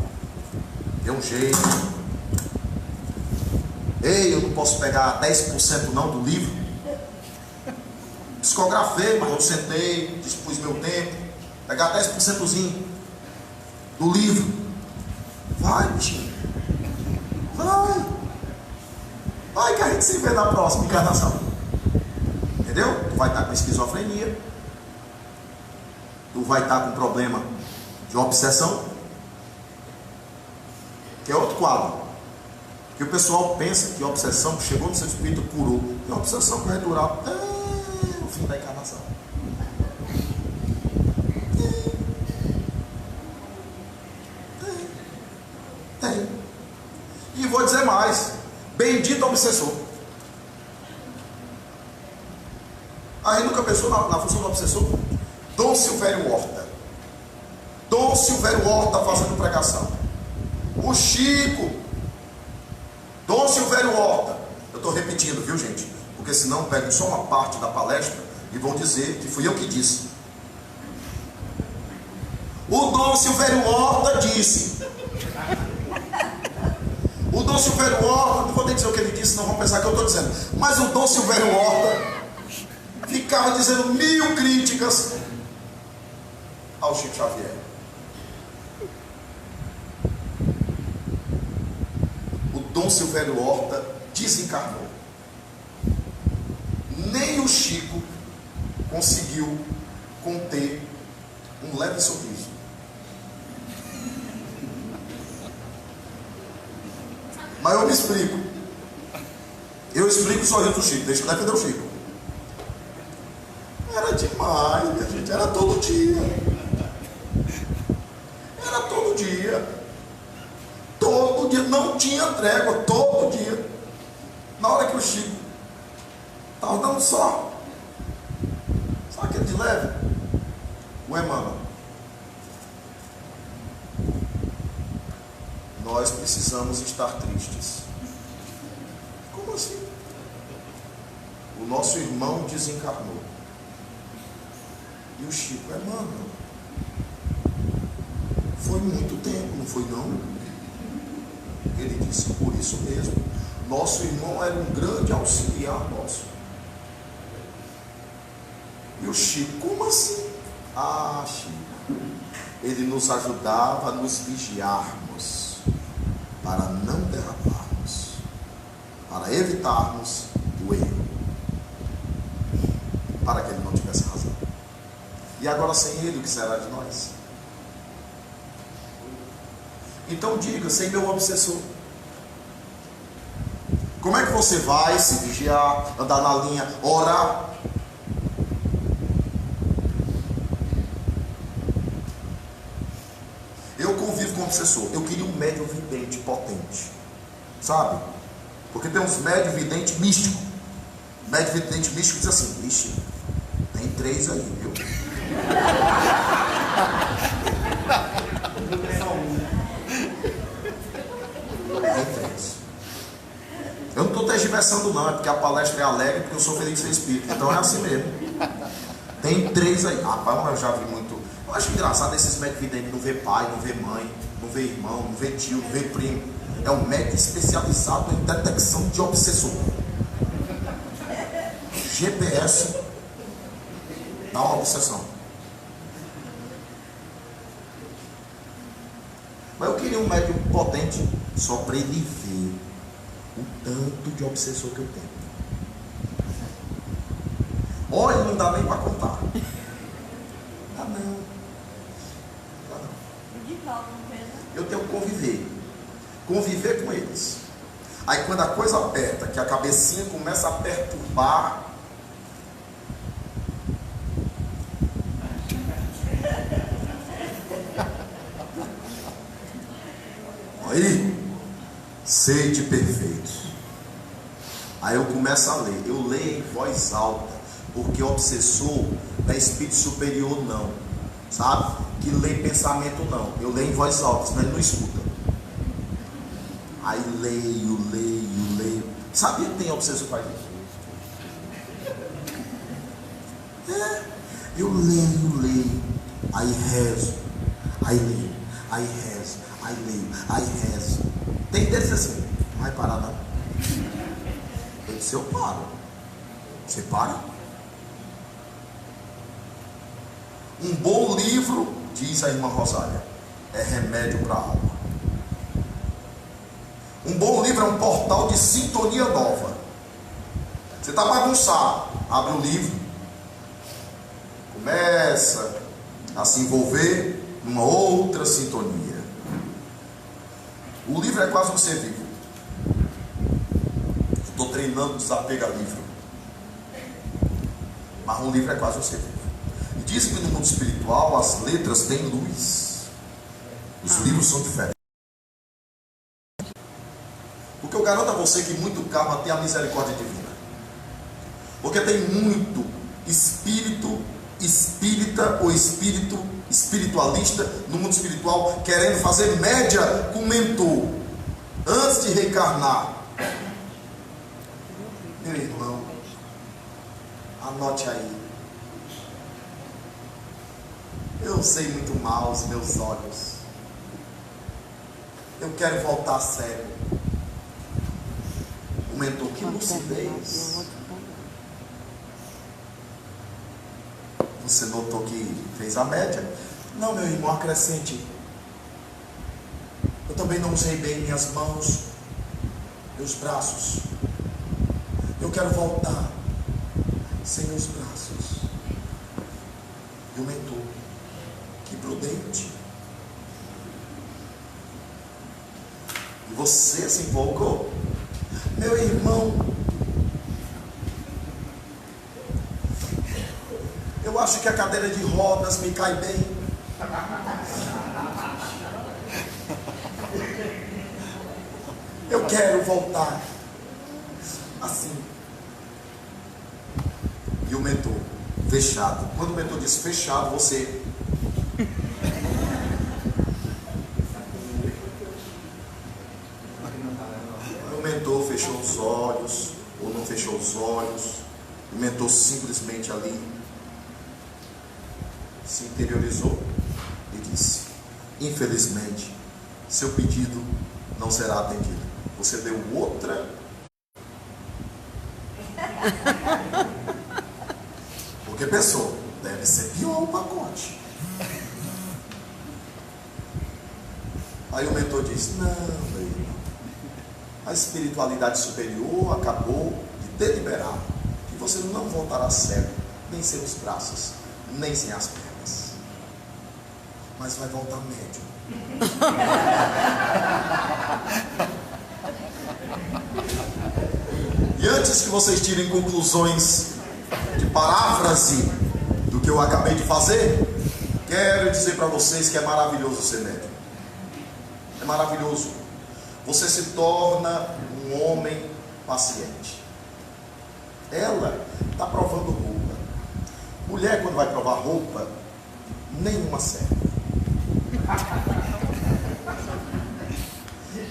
dê um jeito. Ei, eu não posso pegar 10% não do livro. Psicografei, mas eu sentei, dispus meu tempo, pegar 10%zinho do livro. Vai, bichinho. Vai que a gente se vê na próxima encarnação. Entendeu? Tu vai estar com esquizofrenia. Tu vai estar com problema de obsessão. Que é outro quadro. Porque o pessoal pensa que a obsessão que chegou no seu espírito curou. E a obsessão que vai durar até o fim da encarnação. Tem. E vou dizer mais. Bendito obsessor. Aí nunca pensou na função do obsessor? Dom Silvério Horta. Dom Silvério Horta fazendo pregação. O Chico. Dom Silvério Horta. Eu estou repetindo, viu, gente? Porque senão pegam só uma parte da palestra e vão dizer que fui eu que disse. O Dom Silvério Horta disse. O Dom Silvério Horta, não vou nem dizer o que ele disse, não vão pensar que eu estou dizendo. Mas o Dom Silvério Horta ficava dizendo 1000 críticas ao Chico Xavier. O Dom Silvério Horta desencarnou. Nem o Chico conseguiu conter um leve sorriso. Mas eu me explico. Eu explico o sorriso do Chico. Deixa eu defender o Chico. Era demais, minha gente. Era todo dia. Era todo dia. Todo dia. Não tinha trégua. Todo dia. Na hora que o Chico estava dando só. Sabe aquele de leve? O Emmanuel. Nós precisamos estar tristes. Como assim? O nosso irmão desencarnou. E o Chico, Emmanuel, foi muito tempo, não foi não? Ele disse, por isso mesmo, nosso irmão era um grande auxiliar nosso. E o Chico, como assim? Ah, Chico, ele nos ajudava a nos vigiarmos, para não derraparmos, para evitarmos o erro, para que ele não tivesse razão. E agora sem ele, o que será de nós? Então diga, sem meu obsessor, como é que você vai se vigiar, andar na linha, orar? Eu convivo com o obsessor. Eu queria um médium vidente potente, sabe? Porque tem uns médium vidente místico. Médium vidente místico diz assim, vixe, tem 3 aí, viu? Tem 3. Eu não estou tergiversando não, é porque a palestra é alegre, porque eu sou feliz sem espírito. Então é assim mesmo. Tem 3 aí. Rapaz, eu já vi muito. Eu acho engraçado esses médicos videntes, não vê pai, não vê mãe, não vê irmão, não vê tio, não vê primo. É um médico especializado em detecção de obsessor. GPS dá uma obsessão. Mas eu queria um médico potente só para ele ver o tanto de obsessor que eu tenho. Olha, não dá nem para contar. Dá não. Dá não. Eu tenho que conviver. Conviver com eles. Aí quando a coisa aperta, que a cabecinha começa a perturbar, aí, sede perfeito. Aí eu começo a ler. Eu leio em voz alta, porque obsessor não é espírito superior não, sabe? Que lê pensamento não. Eu leio em voz alta, senão ele não escuta. Aí leio. Sabia que tem obsessor para isso? Eu leio. Aí rezo. Aí leio. Aí rezo. Aí leio. Aí rezo. Tem deles assim, não vai parar não. Eu disse, eu paro. Você para? Um bom livro, diz a irmã Rosália, é remédio para a alma. Um bom livro é um portal de sintonia nova. Você está bagunçado, abre o livro, começa a se envolver numa outra sintonia. O livro é quase um ser vivo. Estou treinando desapego a livro. Mas um livro é quase um ser vivo. E dizem que no mundo espiritual as letras têm luz. Os livros são diferentes. Porque eu garanto a você que muito karma tem a misericórdia divina. Porque tem muito espírito espírita ou espírito espiritualista no mundo espiritual querendo fazer média com o mentor antes de reencarnar. Meu irmão, anote aí. Eu sei muito mal os meus olhos. Eu quero voltar sério. O mentor, que lucidez. Você notou que fez a média? Não, meu irmão, acrescente. Eu também não usei bem minhas mãos, meus braços. Eu quero voltar sem meus braços. E o mentor, que prudente. E você se empolgou? Meu irmão, eu acho que a cadeira de rodas me cai bem. Eu quero voltar assim. E o mentor, fechado. Quando o mentor diz fechado, você... O mentor fechou os olhos, ou não fechou os olhos. O mentor simplesmente ali se interiorizou e disse: infelizmente, seu pedido não será atendido. Você deu outra. Porque pensou, deve ser pior o pacote. Aí o mentor disse: não, meu irmão, a espiritualidade superior acabou de deliberar que você não voltará cego, nem sem os braços, nem sem as pernas, mas vai voltar médium. E antes que vocês tirem conclusões de paráfrase do que eu acabei de fazer, quero dizer para vocês que é maravilhoso ser médium. É maravilhoso. Você se torna um homem paciente. Ela está provando roupa. Mulher, quando vai provar roupa, nenhuma serve.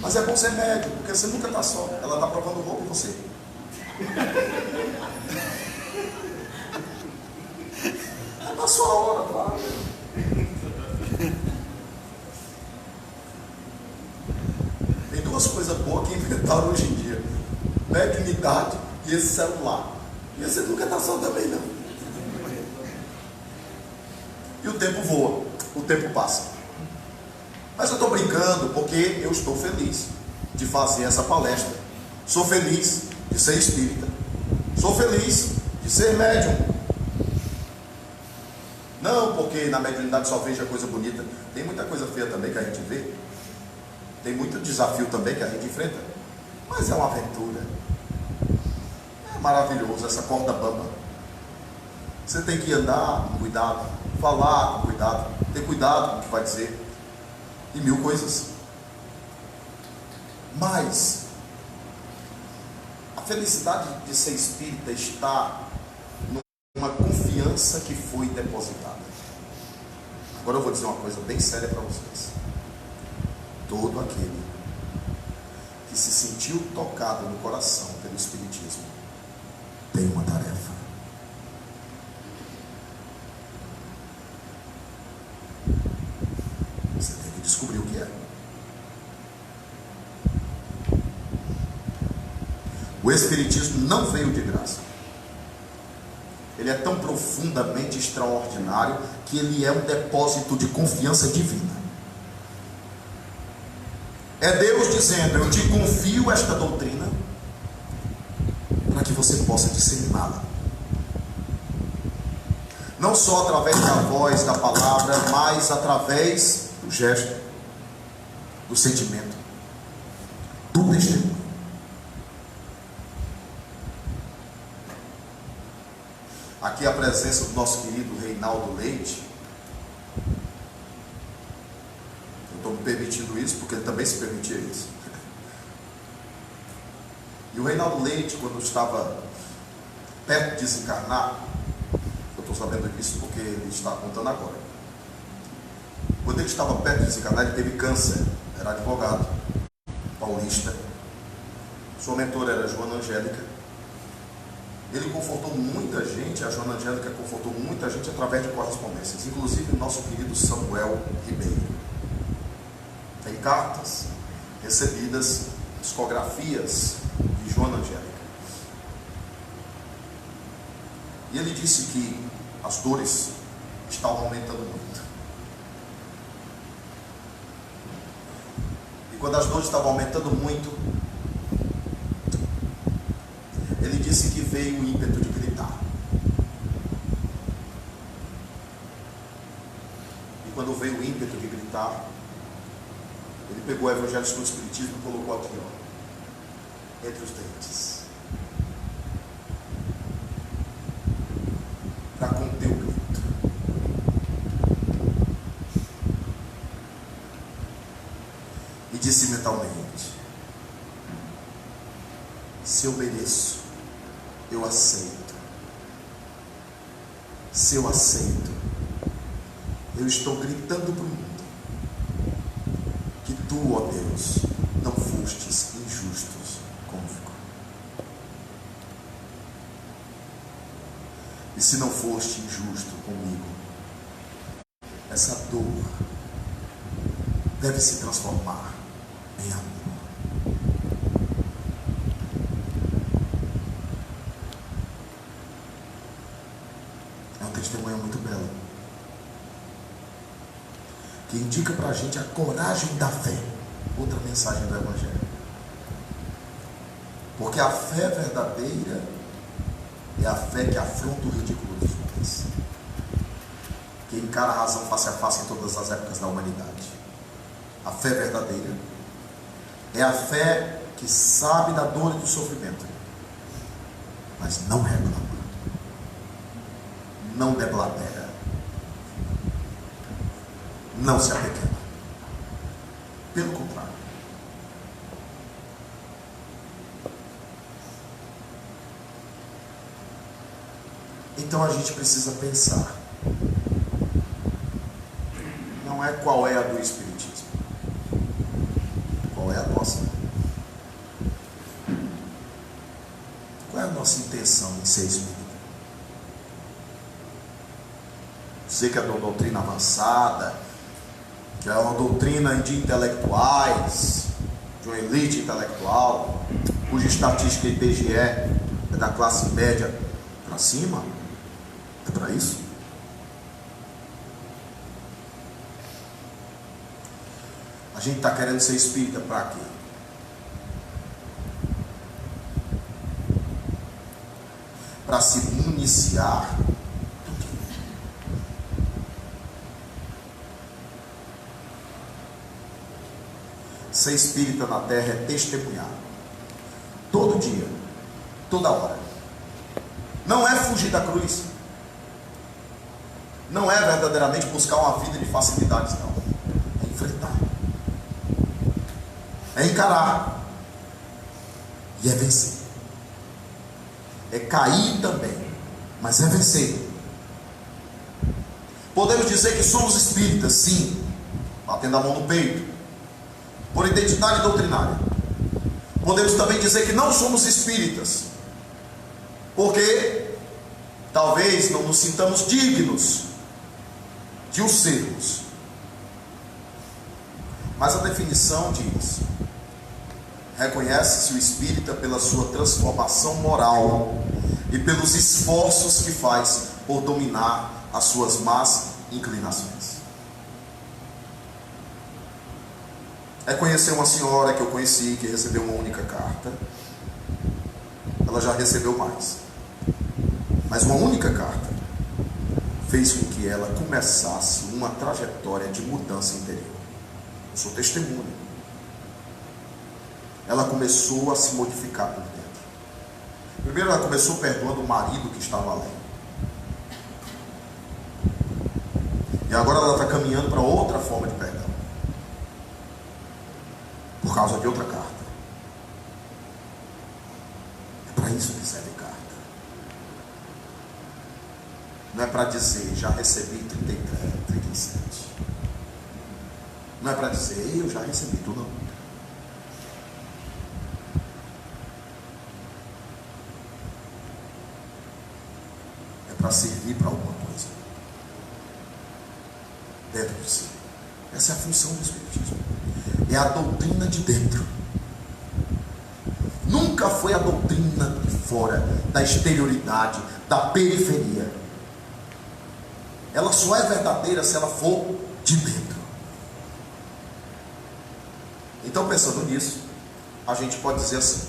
Mas é bom ser médium, porque você nunca está só. Ela está provando roupa em você. sua hora, claro. Tem duas coisas boas que inventaram hoje em dia: mediunidade e esse celular. E esse nunca está só também, não. E o tempo voa, o tempo passa. Mas eu estou brincando porque eu estou feliz de fazer essa palestra. Sou feliz de ser espírita. Sou feliz de ser médium. Não porque na mediunidade só veja coisa bonita. Tem muita coisa feia também que a gente vê. Tem muito desafio também que a gente enfrenta. Mas é uma aventura. É maravilhoso essa corda bamba. Você tem que andar com cuidado, falar com cuidado, ter cuidado com o que vai dizer. E mil coisas. Mas a felicidade de ser espírita está numa confiança que foi depositada. Agora eu vou dizer uma coisa bem séria para vocês. Todo aquele que se sentiu tocado no coração pelo Espiritismo tem uma tarefa. Você tem que descobrir o que é. O Espiritismo não veio de graça. Ele é tão profundamente extraordinário que ele é um depósito de confiança divina. É Deus dizendo: eu te confio esta doutrina para que você possa disseminá-la. Não só através da voz, da palavra, mas através do gesto, do sentimento, do testemunho. Aqui a presença do nosso querido Reinaldo Leite. Eu estou me permitindo isso porque ele também se permitia isso. E o Reinaldo Leite, quando estava perto de desencarnar, eu estou sabendo disso porque ele está contando agora. Quando ele estava perto de desencarnar, ele teve câncer. Era advogado, paulista. Sua mentora era Joana Angélica. Ele confortou muita gente, a Joana Angélica confortou muita gente através de correspondências, inclusive o nosso querido Samuel Ribeiro. Tem cartas recebidas, psicografias de Joana Angélica. E ele disse que as dores estavam aumentando muito. E quando as dores estavam aumentando muito, ele disse que veio o ímpeto de gritar. E quando veio o ímpeto de gritar, ele pegou o Evangelho do Espiritismo e colocou aqui, ó, entre os dentes, para conter o grito. E disse mentalmente: se eu mereço, eu aceito. Se eu aceito, eu estou gritando para o mundo que tu, ó Deus, não fostes injustos comigo. E se não foste injusto comigo, essa dor deve se transformar em amor. Testemunho muito belo, que indica para a gente a coragem da fé. Outra mensagem do Evangelho, porque a fé verdadeira é a fé que afronta o ridículo dos homens, que encara a razão face a face em todas as épocas da humanidade. A fé verdadeira é a fé que sabe da dor e do sofrimento, mas não reclama, não deblatera, não se apequena. Pelo contrário. Então a gente precisa pensar. Não é qual é a do Espiritismo, qual é a nossa. Qual é a nossa intenção em ser espírita? dizer que é uma doutrina avançada, que é uma doutrina de intelectuais, de uma elite intelectual, cuja estatística IBGE é da classe média para cima. É para isso? A gente está querendo ser espírita para quê? Para se municiar do quê? Ser espírita na terra é testemunhar. Todo dia, toda hora. Não é fugir da cruz. Não é verdadeiramente buscar uma vida de facilidades, não. É enfrentar. É encarar. E é vencer. É cair também, mas é vencer. Podemos dizer que somos espíritas, sim, batendo a mão no peito, por identidade doutrinária. Podemos também dizer que não somos espíritas, porque talvez não nos sintamos dignos de o sermos. Mas a definição diz: reconhece-se o espírita pela sua transformação moral e pelos esforços que faz por dominar as suas más inclinações. É conhecer uma senhora que eu conheci, que recebeu uma única carta. Ela já recebeu mais, mas uma única carta fez com que ela começasse uma trajetória de mudança interior. Eu sou testemunha. Ela começou a se modificar por dentro. Primeiro ela começou perdoando o marido que estava além. E agora ela está caminhando para outra forma de perdão. Por causa de outra carta. É para isso que serve carta. Não é para dizer, já recebi 33, 37. Não é para dizer, eu já recebi tudo, não. Para servir para alguma coisa dentro de si. Essa é a função do Espiritismo. É a doutrina de dentro. Nunca foi a doutrina de fora, da exterioridade, da periferia. Ela só é verdadeira se ela for de dentro. Então, pensando nisso, a gente pode dizer assim: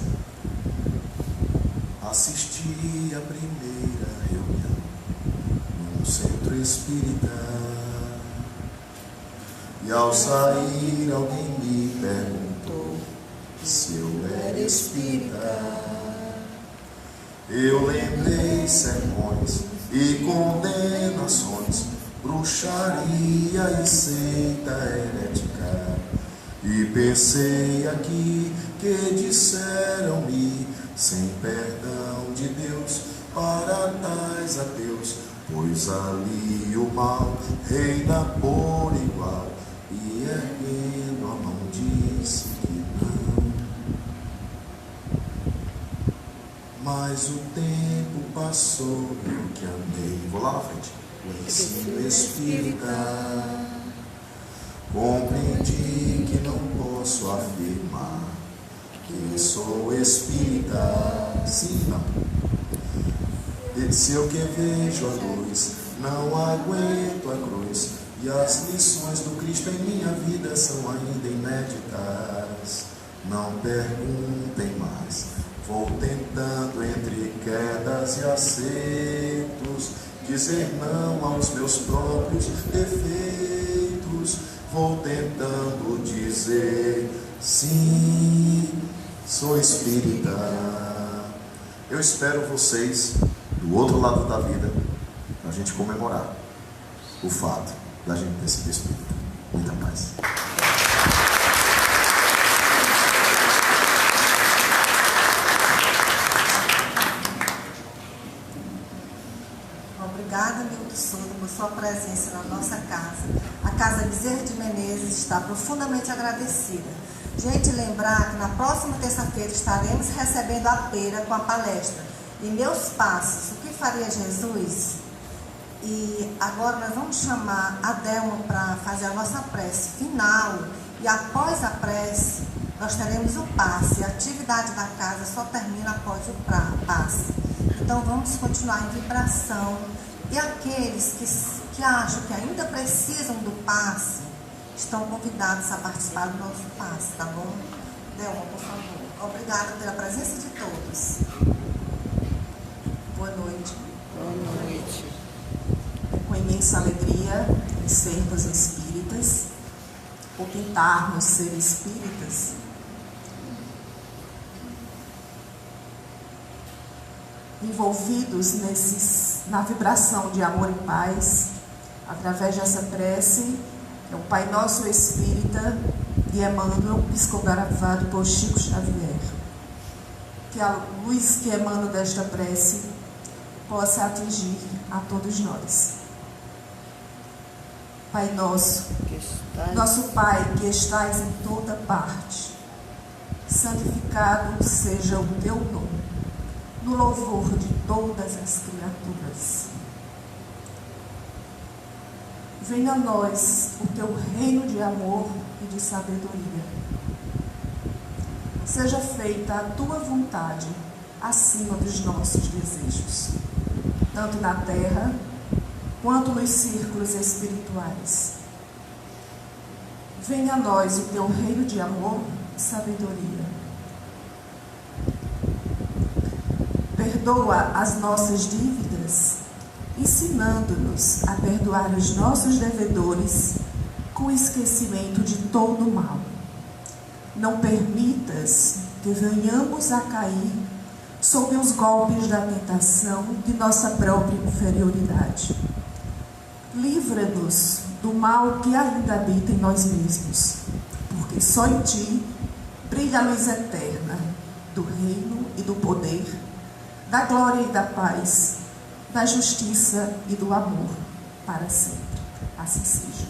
assisti a primeira reunião num centro espírita, e ao sair alguém me perguntou se eu era espírita. Eu lembrei sermões e condenações, bruxaria e seita herética, e pensei aqui que disseram-me, sem perdão de Deus para tais ateus, pois ali o mal reina por igual, e erguendo a mão disse que não. Mas o tempo passou, eu que andei, vou lá na frente, o ensino espírita, compreendi que não posso afirmar que sou espírita, sim, não. E se eu que vejo a luz, não aguento a cruz, e as lições do Cristo em minha vida são ainda inéditas. Não perguntem mais, vou tentando entre quedas e acertos dizer não aos meus próprios defeitos. Vou tentando dizer sim, sou espírita. Eu espero vocês do outro lado da vida, para a gente comemorar o fato da gente ter sido espírita. Muita paz. Obrigada, Milton Souza, por sua presença na nossa casa. A Casa Bezerra de Menezes está profundamente agradecida. Gente, lembrar que na próxima terça-feira estaremos recebendo a Pera com a palestra E Meus Passos, o que faria Jesus? E agora nós vamos chamar a Delma para fazer a nossa prece final. E após a prece, nós teremos o passe. A atividade da casa só termina após o passe. Então vamos continuar em vibração. E aqueles que acham que ainda precisam do passe, estão convidados a participar do nosso passe, tá bom? Delma, por favor. Obrigada pela presença de todos. Boa noite. Boa noite. Com imensa alegria em sermos espíritas, ou tentarmos ser espíritas, envolvidos na vibração de amor e paz, através dessa prece, é o Pai Nosso Espírita de Emmanuel, psicografado por Chico Xavier. Que a luz que emana desta prece possa atingir a todos nós. Pai nosso, nosso Pai que estás em toda parte, santificado seja o teu nome, no louvor de todas as criaturas. Venha a nós o teu reino de amor e de sabedoria. Seja feita a tua vontade acima dos nossos desejos, tanto na terra quanto nos círculos espirituais. Venha a nós o teu reino de amor e sabedoria. Perdoa as nossas dívidas, ensinando-nos a perdoar os nossos devedores com esquecimento de todo o mal. Não permitas que venhamos a cair sob os golpes da tentação de nossa própria inferioridade. Livra-nos do mal que ainda habita em nós mesmos, porque só em ti brilha a luz eterna do reino e do poder, da glória e da paz, da justiça e do amor, para sempre. Assim seja.